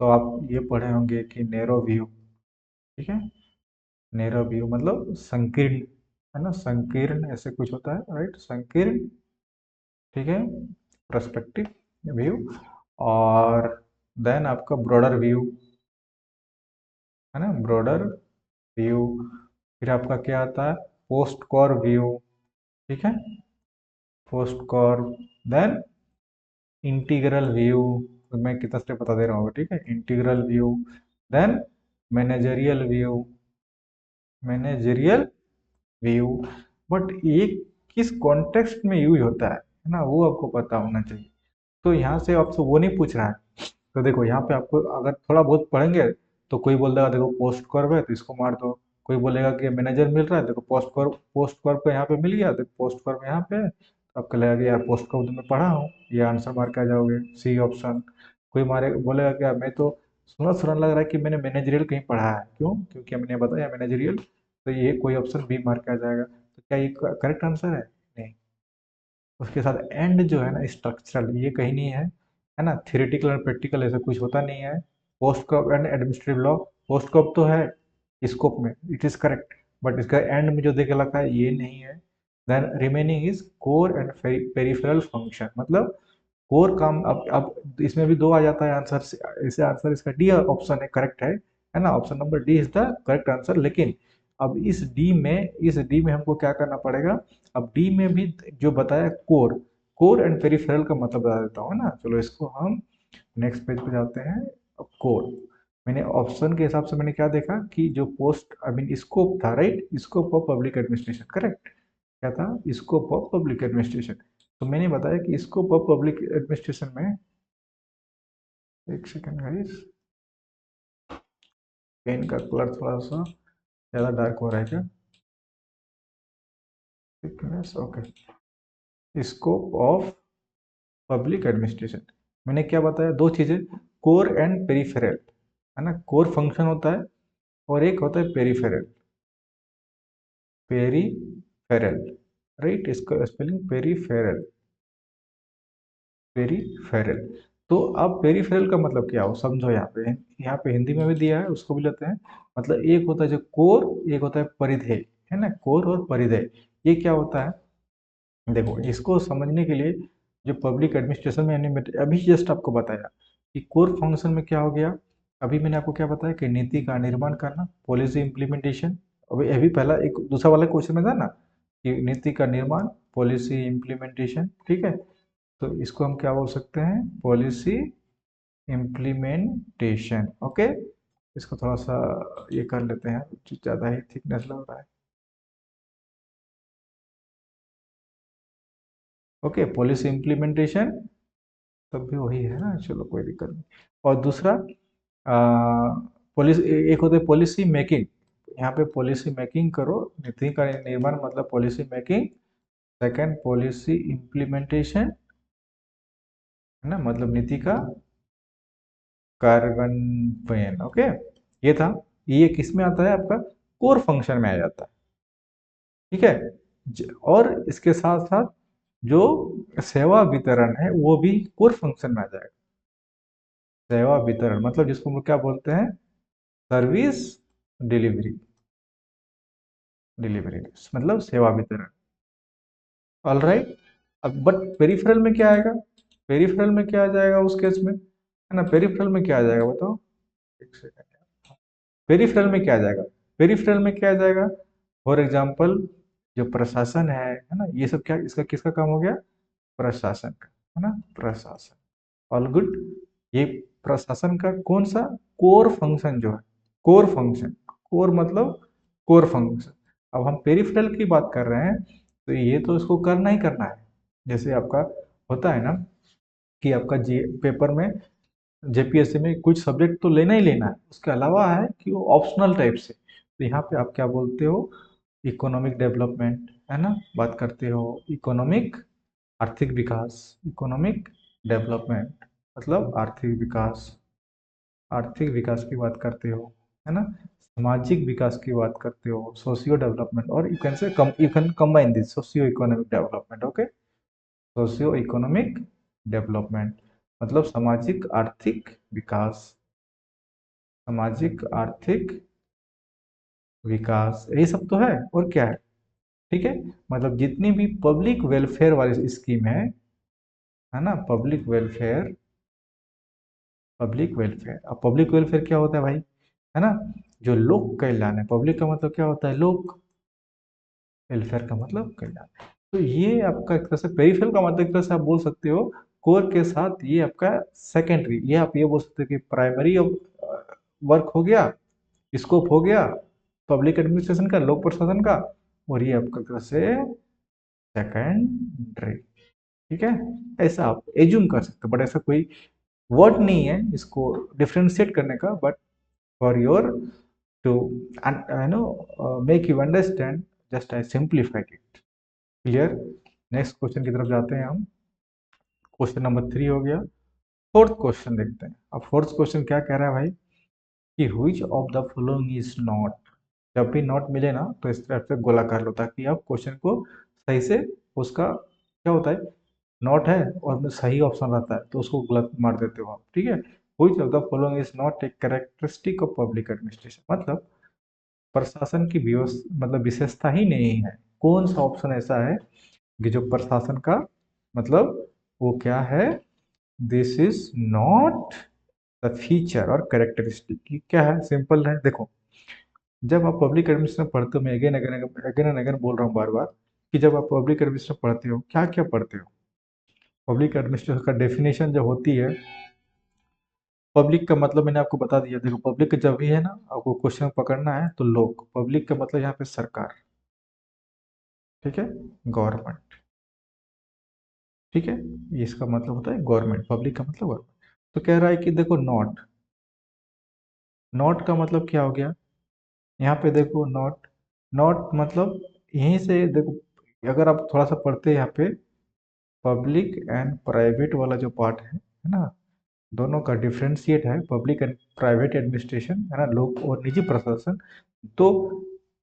तो आप ये पढ़े होंगे कि नैरो व्यू। ठीक है, नैरो व्यू मतलब संकीर्ण, है ना, संकीर्ण ऐसे कुछ होता है, राइट, संकीर्ण। ठीक है, पर्सपेक्टिव व्यू। और देन आपका ब्रॉडर व्यू, है ना, ब्रॉडर व्यू। फिर आपका क्या आता है, पोस्ट कॉर व्यू। ठीक है, post core. Then integral view, मैं कितना स्टेप बता दे रहा हूँ, ठीक है, integral view. Then managerial view, managerial view. But ये किस कॉन्टेक्स्ट में यूज होता है ना, वो आपको पता होना चाहिए। तो यहाँ से आपसे वो नहीं पूछ रहा है। तो देखो यहाँ पे आपको अगर थोड़ा बहुत पढ़ेंगे तो कोई बोल देगा देखो पोस्ट कर्व है तो इसको मार दो, कोई बोलेगा कि मैनेजर मिल रहा है, देखो पोस्ट कर्व पे यहाँ पे मिल गया, देखो पोस्ट कर्व यहाँ पे है, तो आपको लगेगा कि यार पोस्ट कर्व तो मैं पढ़ा हूँ, ये आंसर मार के आ जाओगे, सी ऑप्शन। कोई मारे बोलेगा कि यार मैं तो सुना सुना लग रहा है कि मैंने मैनेजरियल कहीं पढ़ा है, क्यों, क्योंकि मैंने बताया मैनेजरियल, तो ये कोई ऑप्शन बी मार के आ जाएगा। तो क्या ये करेक्ट आंसर है, नहीं। उसके साथ एंड जो है ना स्ट्रक्चरल, ये कहीं नहीं है ना, थियोरेटिकल और प्रैक्टिकल ऐसा कुछ होता नहीं है। Post cop and administrative law, post cop तो है स्कोप में, इट इज करेक्ट, बट इसका एंड में जो देखे लगा है ये नहीं है। Then remaining is core and peripheral function, मतलब कोर काम। अब इसमें भी दो आ जाता है आंसर, इसे आंसर इसका डी ऑप्शन है, करेक्ट है ना, option number D is the correct answer. लेकिन अब इस डी में हमको क्या करना पड़ेगा, अब डी में भी जो बताया कोर, कोर एंड पेरिफेरल का मतलब बता देता हूँ ना, चलो इसको हम नेक्स्ट पेज पे जाते हैं। अब कोर, मैंने ऑप्शन के हिसाब से मैंने क्या देखा कि जो पोस्ट आई मीन स्कोप था, right, scope of public administration, correct, क्या था, स्कोप ऑफ पब्लिक एडमिनिस्ट्रेशन। तो मैंने बताया कि स्कोप ऑफ पब्लिक एडमिनिस्ट्रेशन में, एक सेकेंड गाइस, पेन का कलर थोड़ा सा ज़्यादा डार्क हो रहा है क्या, thickness, okay, scope of public administration. मैंने क्या बताया, दो चीजें, कोर एंड पेरिफेरल, है ना, कोर फंक्शन होता है और एक होता है पेरिफेरल, पेरीफेरल, राइट, इसका स्पेलिंग पेरीफेरल, पेरीफेरल। तो अब पेरीफेरल का मतलब क्या हो समझो, यहाँ पे हिंदी में भी दिया है, उसको भी लेते हैं। मतलब एक होता है जो कोर, एक होता है परिधेय, है ना, कोर और परिधेय। ये क्या होता है, देखो इसको समझने के लिए, जो पब्लिक एडमिनिस्ट्रेशन में अभी जस्ट आपको बताया कि कोर फंक्शन में क्या हो गया, अभी मैंने आपको क्या बताया कि नीति का निर्माण करना, पॉलिसी इम्प्लीमेंटेशन। अभी अभी पहला एक दूसरा वाला क्वेश्चन में था ना कि नीति का निर्माण, पॉलिसी इम्प्लीमेंटेशन, ठीक है। तो इसको हम क्या बोल सकते हैं, पॉलिसी इम्प्लीमेंटेशन, ओके। इसको थोड़ा सा ये कर लेते हैं, ज़्यादा ही थिकनेस लग रहा है। ओके, पॉलिसी इम्प्लीमेंटेशन तब भी वही है ना, चलो कोई दिक्कत नहीं। और दूसरा पॉलिसी, एक होता है पॉलिसी मेकिंग। यहाँ पे पॉलिसी मेकिंग करो, नीति का निर्माण मतलब policy making. Second policy implementation, है ना, मतलब नीति का कार्यान्वयन, ओके। ये था, ये किस में आता है, आपका कोर फंक्शन में आ जाता है, ठीक है। और इसके साथ साथ जो सेवा वितरण है वो भी कोर फंक्शन में आ जाएगा। सेवा वितरण मतलब जिसको हम लोग क्या बोलते हैं, सर्विस डिलीवरी, डिलीवरी मतलब सेवा वितरण। All right. अब बट पेरिफेरल में क्या आएगा, पेरिफेरल में क्या आ जाएगा उस केस में, है ना, पेरिफेरल में क्या आ जाएगा बताओ, एक सेकंड। पेरिफेरल में क्या आ जाएगा, पेरिफेरल में क्या आ जाएगा, फॉर एग्जाम्पल जो प्रशासन है ना, ये सब क्या इसका किसका काम हो गया, प्रशासन का, है ना, प्रशासन। All good. ये प्रशासन का कौन सा कोर फंक्शन जो है, कोर फंक्शन, कोर मतलब कोर फंक्शन। अब हम पेरिफेरल की बात कर रहे हैं, तो ये तो इसको करना ही करना है। जैसे आपका होता है ना कि आपका जी पेपर में, जेपीएससी में कुछ सब्जेक्ट तो लेना ही लेना है, उसके अलावा है कि वो ऑप्शनल टाइप से। तो यहाँ पे आप क्या बोलते हो, इकोनॉमिक डेवलपमेंट, है ना, बात करते हो इकोनॉमिक, आर्थिक विकास, इकोनॉमिक डेवलपमेंट मतलब आर्थिक विकास, आर्थिक विकास की बात करते हो, है ना, सामाजिक विकास की बात करते हो, सोशियो डेवलपमेंट, और you can say come, you can combine this socio economic development, okay. Socio economic development मतलब सामाजिक आर्थिक विकास, सामाजिक आर्थिक विकास, यही सब तो है और क्या है, ठीक है। मतलब जितनी भी पब्लिक वेलफेयर वाली स्कीम है ना, पब्लिक वेलफेयर, पब्लिक वेलफेयर। अब पब्लिक वेलफेयर क्या होता है भाई, है ना, जो लोक कल्याण है, पब्लिक का मतलब क्या होता है, लोक, वेलफेयर का मतलब कल्याण। तो ये आपका एक तरह से पेरिफेरल का मतलब एक तरह से आप बोल सकते हो कोर के साथ, ये आपका सेकेंडरी, ये आप ये बोल सकते हो कि प्राइमरी वर्क हो गया, स्कोप हो गया पब्लिक एडमिनिस्ट्रेशन का, लोक प्रशासन का, और ये आपका एक तरह से सेकेंडरी, ठीक है। ऐसा आप एज्यूम कर सकते हो, बट ऐसा कोई वर्ड नहीं है इसको डिफ्रेंशिएट करने का, but for your to make you understand, just I simplified it, clear. Next question की तरफ जाते हैं हम। क्वेश्चन नंबर 3 हो गया। फोर्थ क्वेश्चन देखते हैं। अब फोर्थ क्वेश्चन क्या कह रहा है भाई, कि which of the following is not. जब भी नॉट मिले ना तो इस तरह से गोला कर लो, ताकि आप क्वेश्चन को सही से, उसका क्या होता है, नॉट है और सही ऑप्शन रहता है तो उसको गलत मार देते हो आप, ठीक है। Which of the following is not a characteristic of public administration, मतलब प्रशासन की मतलब विशेषता ही नहीं है। कौन सा ऑप्शन ऐसा है कि जो प्रशासन का मतलब वो क्या है, this is not the feature और कैरेक्टरिस्टिक, क्या है, सिंपल है। देखो, जब आप पब्लिक एडमिनिस्ट्रेशन पढ़ते हो, मैं again again again and again बोल रहा हूँ बार बार, कि जब आप पब्लिक एडमिनिस्ट्रेशन पढ़ते हो क्या क्या पढ़ते हो, पब्लिक एडमिनिस्ट्रेशन का डेफिनेशन जब होती है, पब्लिक का मतलब मैंने आपको बता दिया। देखो, पब्लिक जब भी है ना, आपको क्वेश्चन पकड़ना है तो लोग, पब्लिक का मतलब यहाँ पे सरकार, ठीक है, गवर्नमेंट, ठीक है, ये इसका मतलब होता है गवर्नमेंट, पब्लिक का मतलब गवर्नमेंट। तो कह रहा है कि देखो नॉट, नॉट का मतलब क्या हो गया, यहाँ पे देखो नॉट, नॉट मतलब यहीं से देखो, अगर आप थोड़ा सा पढ़ते हैं यहाँ पे, पब्लिक एंड प्राइवेट वाला जो पार्ट है ना, दोनों का डिफ्रेंशिएट है, पब्लिक एंड प्राइवेट एडमिनिस्ट्रेशन, है ना, लोक और निजी प्रशासन। तो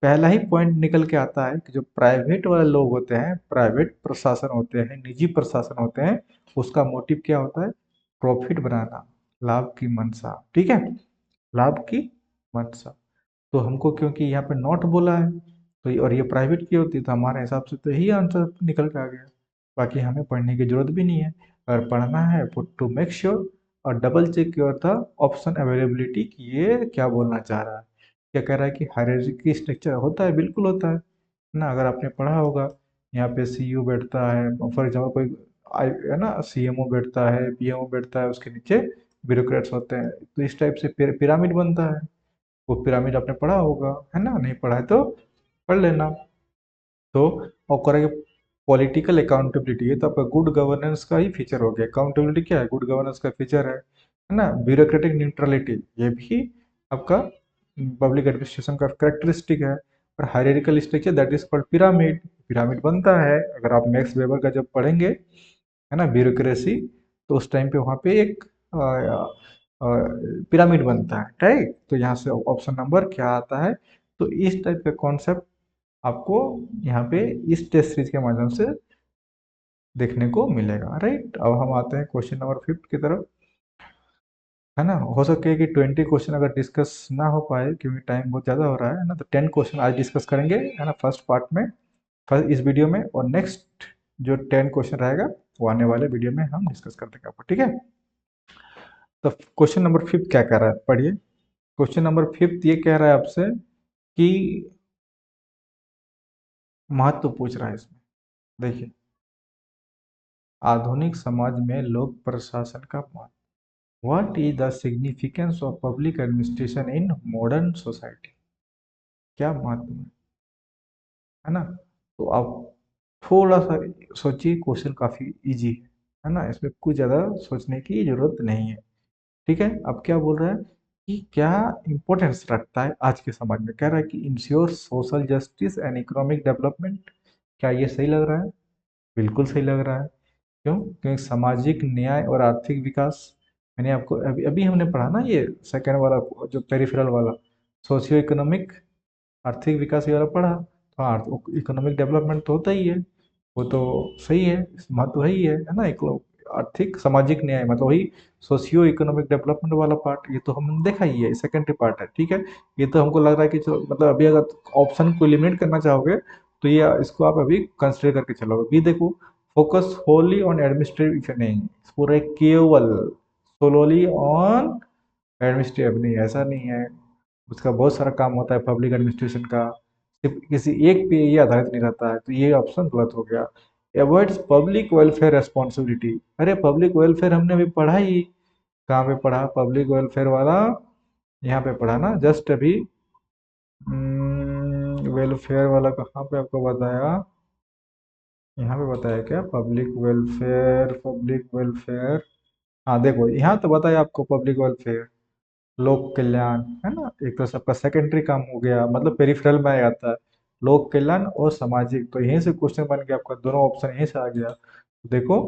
पहला ही पॉइंट निकल के आता है कि जो प्राइवेट वाले लोग होते हैं, प्राइवेट प्रशासन होते हैं, निजी प्रशासन होते हैं, उसका मोटिव क्या होता है, प्रॉफिट बनाना, लाभ की मंशा, ठीक है, लाभ की मंशा। तो हमको क्योंकि यहाँ पे नॉट बोला है, तो और ये प्राइवेट की होती है, तो हमारे हिसाब से तो यही आंसर निकल के आ गया। बाकी हमें पढ़ने की जरूरत भी नहीं है। अगर पढ़ना है टू मेक श्योर, और double check your the option availability कि ये क्या बोलना चाह रहा है। क्या कह रहा है कि हायरार्की स्ट्रक्चर होता है, बिल्कुल होता है ना, अगर आपने पढ़ा होगा यहाँ पे सीईओ बैठता है, फॉर एग्जाम्पल कोई है ना, सीएमओ बैठता है, पीएमओ बैठता है, उसके नीचे ब्यूरोक्रेट्स होते हैं। तो इस टाइप से पिरामिड बनता है। वो पिरामिड आपने पढ़ा होगा, है ना? नहीं पढ़ा है तो पढ़ लेना। तो और करेंगे पॉलिटिकल अकाउंटेबिलिटी, ये तो आपका गुड गवर्नेंस का ही फीचर हो गया। अकाउंटेबिलिटी क्या है? गुड गवर्नेंस का फीचर है ना? ब्यूरोक्रेटिक न्यूट्रलिटी, ये भी आपका पब्लिक एडमिनिस्ट्रेशन का करेक्टरिस्टिक है। और hierarchical structure, that is called pyramid. Pyramid बनता है अगर आप मैक्स वेबर का जब पढ़ेंगे, है ना, ब्यूरोक्रेसी, तो उस टाइम पे वहाँ पे एक पिरामिड बनता है, राइट? तो यहाँ से ऑप्शन नंबर क्या आता है? तो इस टाइप का कॉन्सेप्ट आपको यहाँ पे इस टेस्ट सीरीज के माध्यम से देखने को मिलेगा, राइट? अब हम आते हैं क्वेश्चन नंबर 5 की तरफ, है ना? हो सके कि 20 क्वेश्चन अगर डिस्कस ना हो पाए क्योंकि टाइम बहुत ज़्यादा हो रहा है ना, तो 10 क्वेश्चन आज डिस्कस करेंगे, है ना, फर्स्ट पार्ट में, फर्स्ट इस वीडियो में। और नेक्स्ट जो 10 क्वेश्चन रहेगा वो आने वाले वीडियो में हम डिस्कस कर देंगे आपको, ठीक है? तो क्वेश्चन नंबर 5 क्या कह रहा है, पढ़िए। क्वेश्चन नंबर 5 ये कह रहा है आपसे कि महत्व पूछ रहा है इसमें, देखिए, आधुनिक समाज में लोक प्रशासन का महत्व। What is the significance of public administration in modern society? क्या महत्व है ना? तो आप थोड़ा सा सोचिए, क्वेश्चन काफी इजी है ना? इसमें कुछ ज्यादा सोचने की जरूरत नहीं है, ठीक है? अब क्या बोल रहा है कि क्या इंपॉर्टेंस रखता है आज के समाज में? कह रहा है कि ensure social justice and economic development. क्या ये सही लग रहा है? बिल्कुल सही लग रहा है। क्यों? क्योंकि सामाजिक न्याय और आर्थिक विकास, मैंने आपको अभी अभी हमने पढ़ा ना, ये सेकंड वाला जो पेरिफेरल वाला, सोशियो इकोनॉमिक, आर्थिक विकास ये वाला पढ़ा। तो हाँ, इकोनॉमिक डेवलपमेंट तो होता ही है, वो तो सही है, महत्व है ना? आर्थिक सामाजिक न्याय मतलब वही सोशियो इकोनॉमिक डेवलपमेंट वाला पार्ट, ये तो हमने देखा ही है, सेकेंडरी पार्ट है, ठीक है? ये तो हमको लग रहा है कि चलो, मतलब अभी अगर ऑप्शन को एलिमिनेट करना चाहोगे तो ये इसको आप अभी कंसिडर करके चलोगे। भी देखो, फोकस होली ऑन एडमिनिस्ट्रेटिव, नहीं, पूरा केवल सोलोली ऑन एडमिनिस्ट्रेटिव नहीं, ऐसा नहीं है। उसका बहुत सारा काम होता है पब्लिक एडमिनिस्ट्रेशन का, सिर्फ किसी एक पे ये आधारित नहीं रहता है। तो ये ऑप्शन गलत हो गया। अवॉइड्स पब्लिक वेलफेयर रेस्पॉन्सिबिलिटी, अरे पब्लिक वेलफेयर हमने अभी पढ़ा ही, कहाँ पे पढ़ा पब्लिक वेलफेयर वाला? यहाँ पे पढ़ा ना जस्ट अभी। वेलफेयर वाला कहाँ पे आपको बताया? यहाँ पे बताया क्या? पब्लिक वेलफेयर, पब्लिक वेलफेयर, हाँ देखो यहाँ तो बताया आपको, पब्लिक वेलफेयर, लोक कल्याण, है ना? एक तो सबका सेकेंडरी काम हो गया, मतलब पेरिफेरल में आ आता है, लोक कल्याण और सामाजिक। तो यहीं से क्वेश्चन बन गया आपका, दोनों ऑप्शन यहीं से आ गया। तो देखो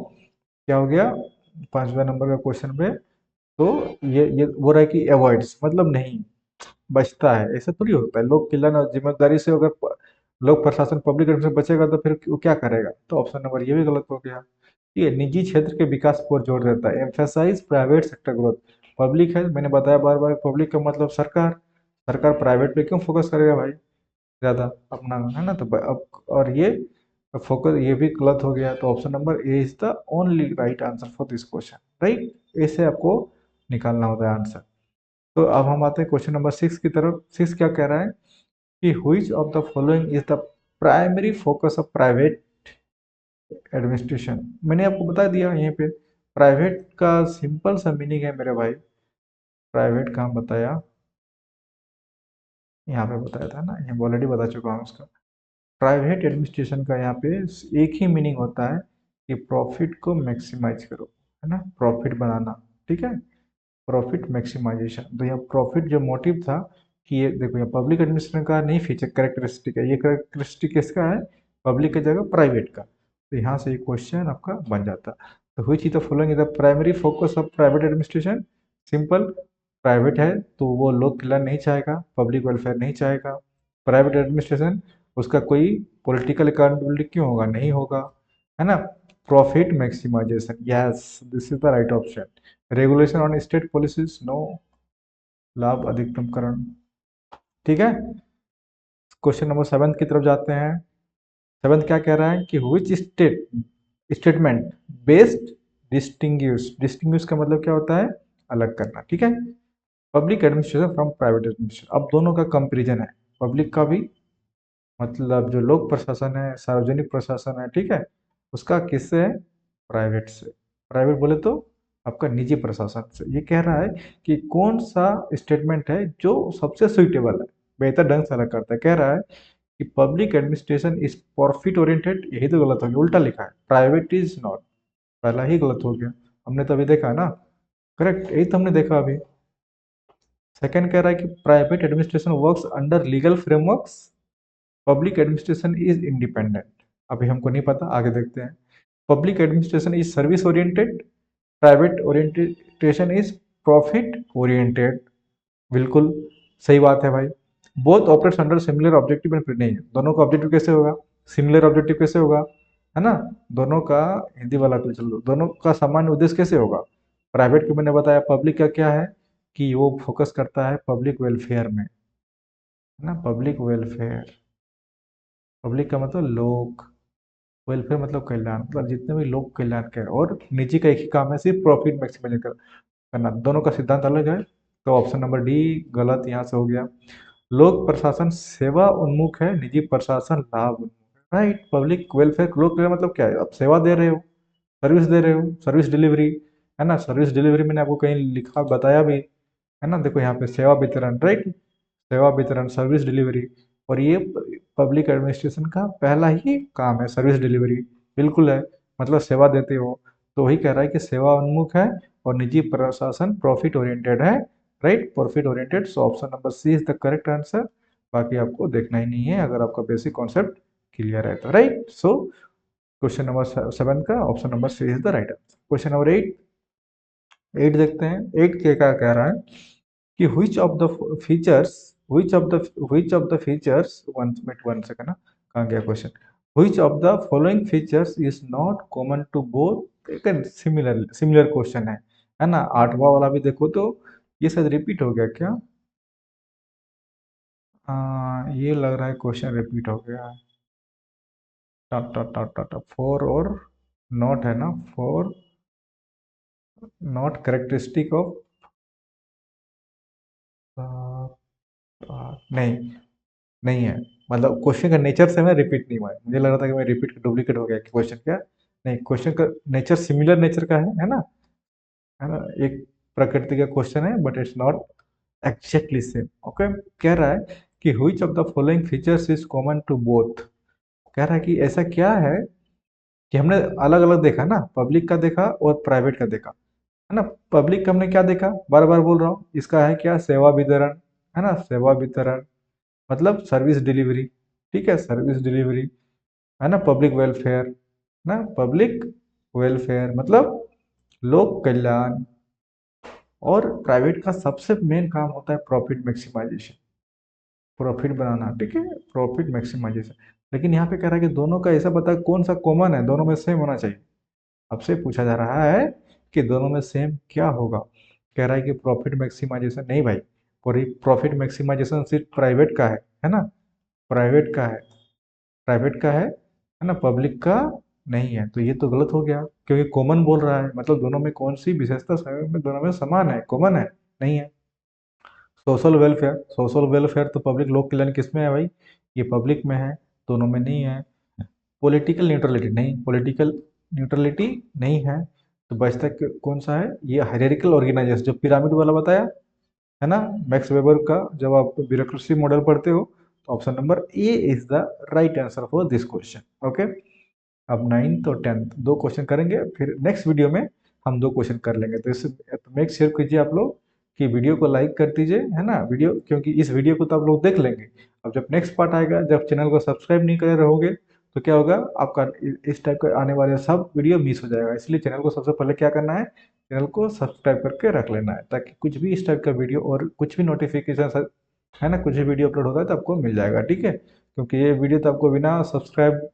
क्या हो गया 5वें नंबर का क्वेश्चन पे। तो ये वो रहा कि अवॉइड्स मतलब नहीं, बचता है, ऐसा थोड़ी होता है। लोक कल्याण और जिम्मेदारी से अगर लोक प्रशासन पब्लिक एडमिनिस्ट्रेशन बचेगा तो फिर वो क्या करेगा? तो ऑप्शन नंबर ये भी गलत हो गया। ये निजी क्षेत्र के विकास पर जोर देता है, emphasise private sector growth. Public है, मैंने बताया बार बार, पब्लिक का मतलब सरकार। सरकार प्राइवेट पे क्यों फोकस करेगा भाई ज्यादा अपना, है ना? तो अब और ये फोकस ये भी गलत हो गया। तो option number A is the only right answer for this question, right? ऐसे आपको निकालना होता है आंसर। तो अब हम आते हैं क्वेश्चन नंबर 6 की तरफ। 6 क्या कह रहा है कि which of the following is the primary focus of private administration? मैंने आपको बता दिया यहीं पे, प्राइवेट का सिंपल सा मीनिंग है मेरे भाई। प्राइवेट कहाँ बताया? यहाँ पे बताया था ना, ये ऑलरेडी बता चुका हूँ उसका। प्राइवेट एडमिनिस्ट्रेशन का यहाँ पे एक ही मीनिंग होता है कि प्रॉफिट को मैक्सिमाइज करो, है ना? प्रॉफिट बनाना, ठीक है? Profit maximisation. तो यहाँ प्रॉफिट जो मोटिव था कि ये देखो, ये पब्लिक एडमिनिस्ट्रेशन का नहीं फीचर, कैरेक्टरिस्टिक है, ये कैरेक्टरिस्टिक किसका है? पब्लिक की जगह प्राइवेट का। तो यहाँ से ये क्वेश्चन आपका बन जाता। तो हुई चीज the following is the primary focus of private administration? Simple, private है तो वो लोक कल्याण नहीं चाहेगा, पब्लिक वेलफेयर नहीं चाहेगा। प्राइवेट एडमिनिस्ट्रेशन, उसका कोई पॉलिटिकल अकाउंटेबिलिटी क्यों होगा? नहीं होगा, है ना? Profit maximisation, yes, this is the right option. Regulation on state policies, no. लाभ अधिकतमकरण, ठीक है? क्वेश्चन नंबर 7 की तरफ जाते हैं। 7 क्या कह रहा है कि which statement based distinguish. Distinguish का मतलब क्या होता है? अलग करना, ठीक है? Public administration from private administration, अब दोनों का कंपेरिजन है, पब्लिक का भी मतलब जो लोक प्रशासन है, सार्वजनिक प्रशासन है, ठीक है, उसका किससे है? प्राइवेट से। प्राइवेट बोले तो आपका निजी प्रशासन से। ये कह रहा है कि कौन सा स्टेटमेंट है जो सबसे सुइटेबल है, बेहतर ढंग से अलग करता है। कह रहा है कि public administration is profit oriented, यही तो गलत हो गया, उल्टा लिखा है, प्राइवेट इज नॉट। पहला ही गलत हो गया, हमने तो अभी देखा ना। करेक्ट, यही तो हमने देखा अभी। सेकंड कह रहा है कि private administration works under legal frameworks, public administration is independent. अभी हमको नहीं पता, आगे देखते हैं। Public administration is service oriented, private orientation is profit oriented. बिल्कुल सही बात है भाई। Both operates under similar objective and नहीं है, दोनों का ऑब्जेक्टिव कैसे होगा? सिमिलर ऑब्जेक्टिव कैसे होगा? है ना? दोनों का हिंदी वाला तो चलो, दोनों का सामान्य उद्देश्य कैसे होगा? प्राइवेट को मैंने बताया, पब्लिक का क्या है कि वो फोकस करता है पब्लिक वेलफेयर में, है ना, पब्लिक वेलफेयर। पब्लिक का मतलब लोग, वेलफेयर मतलब कल्याण, मतलब जितने भी लोग कल्याण के। और निजी का एक ही काम है, सिर्फ प्रॉफिट मैक्सिमाइज करना। दोनों का सिद्धांत अलग है, तो ऑप्शन नंबर डी गलत यहाँ से हो गया। लोक प्रशासन सेवा उन्मुख है, निजी प्रशासन लाभ उन्मुख है। राइट, पब्लिक वेलफेयर, लोक वेलफेयर मतलब क्या है? आप सेवा दे रहे हो, सर्विस दे रहे हो, सर्विस डिलीवरी, है ना। सर्विस डिलीवरी मैंने आपको कहीं लिखा बताया भी, है ना। देखो यहाँ पे सेवा वितरण, राइट, सेवा वितरण, सर्विस डिलीवरी। और ये पब्लिक एडमिनिस्ट्रेशन का पहला ही काम है, सर्विस डिलीवरी। बिल्कुल है, मतलब सेवा देते हो। तो वही कह रहा है कि सेवा उन्मुख है और निजी प्रशासन प्रॉफिट ओरिएंटेड है। Right, profit oriented. So option number C is the correct answer. बाकी आपको देखना ही नहीं है अगर आपका बेसिक कॉन्सेप्ट क्लियर है तो। राइट, सो क्वेश्चन नंबर 7 का option number C is the right answer. Question number 8, 8 देखते हैं। 8 के क्या कह रहा है कि which of the features, which of the features, one second ना, कहाँ गया question? which of the following features is not common to both, एक सिमिलर सिमिलर क्वेश्चन है ना। आठवां वाला भी देखो तो ये शायद रिपीट हो गया क्या? ये लग रहा है क्वेश्चन रिपीट हो गया है। टा टा टा टा टा फोर और नॉट है ना, फोर नॉट करेक्टरिस्टिक ऑफ, नहीं, नहीं है। मतलब क्वेश्चन का नेचर से मैं रिपीट नहीं हुआ है, मुझे लग रहा था कि मैं रिपीट डुप्लीकेट हो गया क्वेश्चन क्या। नहीं, क्वेश्चन का नेचर सिमिलर नेचर का है ना, है ना। एक प्रकृति का क्वेश्चन है but it's not exactly same. Okay, कह रहा है कि which of the following features is common to both. कह रहा है कि ऐसा क्या है कि हमने अलग अलग देखा ना, पब्लिक का देखा और प्राइवेट का देखा, है ना। पब्लिक का हमने क्या देखा, बार बार बोल रहा हूँ, इसका है क्या? सेवा वितरण, है ना, सेवा वितरण मतलब सर्विस डिलीवरी। ठीक है, सर्विस डिलीवरी, है ना। पब्लिक वेलफेयर, ना, पब्लिक वेलफेयर मतलब लोक कल्याण। और प्राइवेट का सबसे मेन काम होता है प्रॉफिट मैक्सिमाइजेशन, प्रॉफिट बनाना, ठीक है, प्रॉफिट मैक्सिमाइजेशन। लेकिन यहाँ पे कह रहा है कि दोनों का ऐसा बता कौन सा कॉमन है, दोनों में सेम होना चाहिए। आपसे पूछा जा रहा है कि दोनों में सेम क्या होगा। कह रहा है कि प्रॉफिट मैक्सिमाइजेशन नहीं भाई, प्रॉफिट मैक्सिमाइजेशन सिर्फ प्राइवेट का है ना, प्राइवेट का है, प्राइवेट का है ना, पब्लिक का नहीं है। तो ये तो गलत हो गया, क्योंकि कॉमन बोल रहा है, मतलब दोनों में कौन सी विशेषता में दोनों में समान है, कॉमन है, नहीं है। सोशल वेलफेयर, सोशल वेलफेयर तो पब्लिक लोक कल्याण किसमें है भाई? ये पब्लिक में है, दोनों में नहीं है। पॉलिटिकल न्यूट्रलिटी नहीं, पॉलिटिकल न्यूट्रलिटी नहीं है। तो बचता कौन सा है? ये हायरार्किकल ऑर्गेनाइजेशन, जो पिरामिड वाला बताया, है ना, मैक्स वेबर का। जब आप ब्यूरोक्रेसी मॉडल पढ़ते हो तो option number A is the right answer for this question. Okay, अब 9th और 10th दो क्वेश्चन करेंगे, फिर नेक्स्ट वीडियो में हम दो क्वेश्चन कर लेंगे। तो इस मेक श्योर कीजिए आप लोग कि वीडियो को लाइक कर दीजिए, है ना, वीडियो, क्योंकि इस वीडियो को तो आप लोग देख लेंगे। अब जब नेक्स्ट पार्ट आएगा, जब चैनल को सब्सक्राइब नहीं करे रहोगे तो क्या होगा, आपका इस टाइप का आने वाले सब वीडियो मिस हो जाएगा। इसलिए चैनल को सबसे पहले क्या करना है, चैनल को सब्सक्राइब करके रख लेना है, ताकि कुछ भी इस टाइप का वीडियो और कुछ भी नोटिफिकेशन, है ना, कुछ भी वीडियो अपलोड होता है तो आपको मिल जाएगा, ठीक है। क्योंकि ये वीडियो तो आपको बिना सब्सक्राइब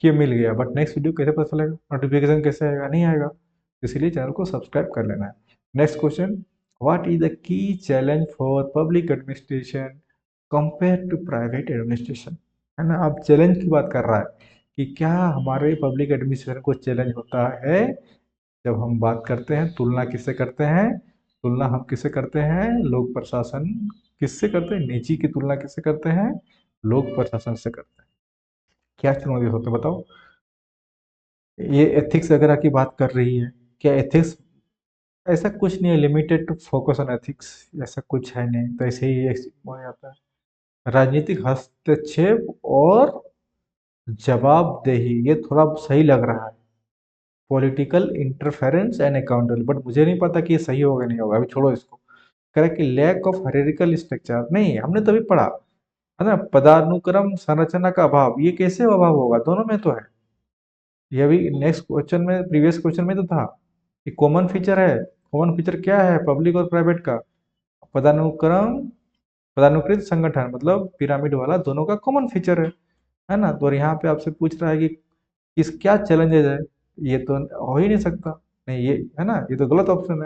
किए मिल गया, बट नेक्स्ट वीडियो कैसे पता चलेगा, नोटिफिकेशन कैसे आएगा? नहीं आएगा। इसीलिए चैनल को सब्सक्राइब कर लेना है। Next question, what is the key challenge for public administration compare to private administration? है ना, अब चैलेंज की बात कर रहा है कि क्या हमारे पब्लिक एडमिनिस्ट्रेशन को चैलेंज होता है जब हम बात करते हैं, तुलना किससे करते हैं? तुलना हम किससे करते हैं? लोक प्रशासन किससे करते हैं? निजी की तुलना किससे करते हैं? लोग प्रशासन से करते हैं। क्या चुनौती होते हैं बताओ? ये एथिक्स वगैरह की बात कर रही है। क्या एथिक्स? ऐसा कुछ नहीं है, limited to focus on ethics, ऐसा कुछ है नहीं, तो ऐसे ही हो जाता है। राजनीतिक हस्तक्षेप और जवाबदेही, ये थोड़ा सही लग रहा है। Political interference and accountable, but मुझे नहीं पता कि ये सही होगा नहीं होगा, अभी छोड़ो इसको। कह रहा है कि लैक ऑफ हायरार्किकल स्ट्रक्चर, नहीं हमने तभी पढ़ा है ना, पदानुक्रम संरचना का अभाव, ये कैसे अभाव होगा, दोनों में तो है। ये भी नेक्स्ट क्वेश्चन में, प्रीवियस क्वेश्चन में तो था कि कॉमन फीचर है। कॉमन फीचर क्या है पब्लिक और प्राइवेट का? पदानुक्रम, पदानुक्रमित संगठन मतलब पिरामिड वाला, दोनों का कॉमन फीचर है ना। तो और यहाँ पे आपसे पूछ रहा है कि इस क्या चैलेंजेस है, ये तो हो ही नहीं सकता। नहीं ये है ना, ये तो गलत ऑप्शन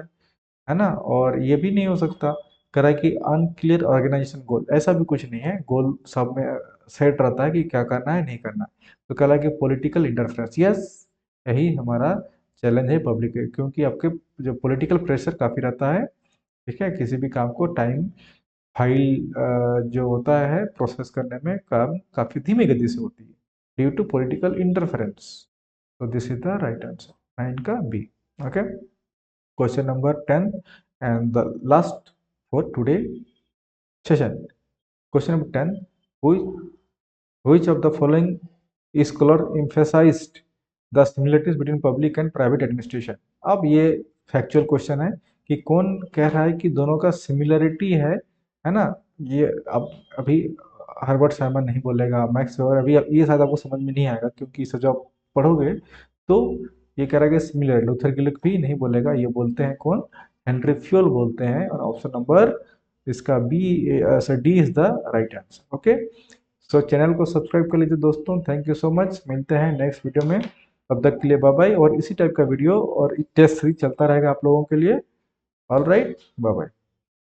है ना। और ये भी नहीं हो सकता। कह रहा है कि अनक्लियर ऑर्गेनाइजेशन गोल, ऐसा भी कुछ नहीं है, गोल सब में सेट रहता है कि क्या करना है नहीं करना है। तो कह रहा है कि पॉलिटिकल इंटरफेरेंस, यस, यही हमारा चैलेंज है पब्लिक के, क्योंकि आपके जो पॉलिटिकल प्रेशर काफ़ी रहता है। ठीक है, किसी भी काम को टाइम, फाइल जो होता है प्रोसेस करने में काम काफ़ी धीमी गति से होती है ड्यू टू पॉलिटिकल इंटरफेरेंस। तो this is the right answer, 9 का B. Okay, question number 10 and the last for today session. Question number 10, which, which of the following scholar emphasized the similarities between public and private administration? अब ये factual question है कि कौन कह रहा है कि दोनों का सिमिलरिटी है ना। ये अब अभी हर्बर्ट साइमन नहीं बोलेगा, मैक्स वेबर, अभी ये शायद आपको समझ में नहीं आएगा, क्योंकि इसे जब आप पढ़ोगे तो ये कह रहा है कि सिमिलर, लूथर गिलक भी नहीं बोलेगा, ये बोलते हैं कौन? हेनरी फ्यूल बोलते हैं। और ऑप्शन नंबर इसका B, sir D is the right answer. Okay, so channel को सब्सक्राइब कर लीजिए दोस्तों। थैंक यू सो मच, मिलते हैं नेक्स्ट वीडियो में। तब तक के लिए बाय बाय। और इसी टाइप का वीडियो और टेस्ट सीरीज चलता रहेगा आप लोगों के लिए। All right, bye bye.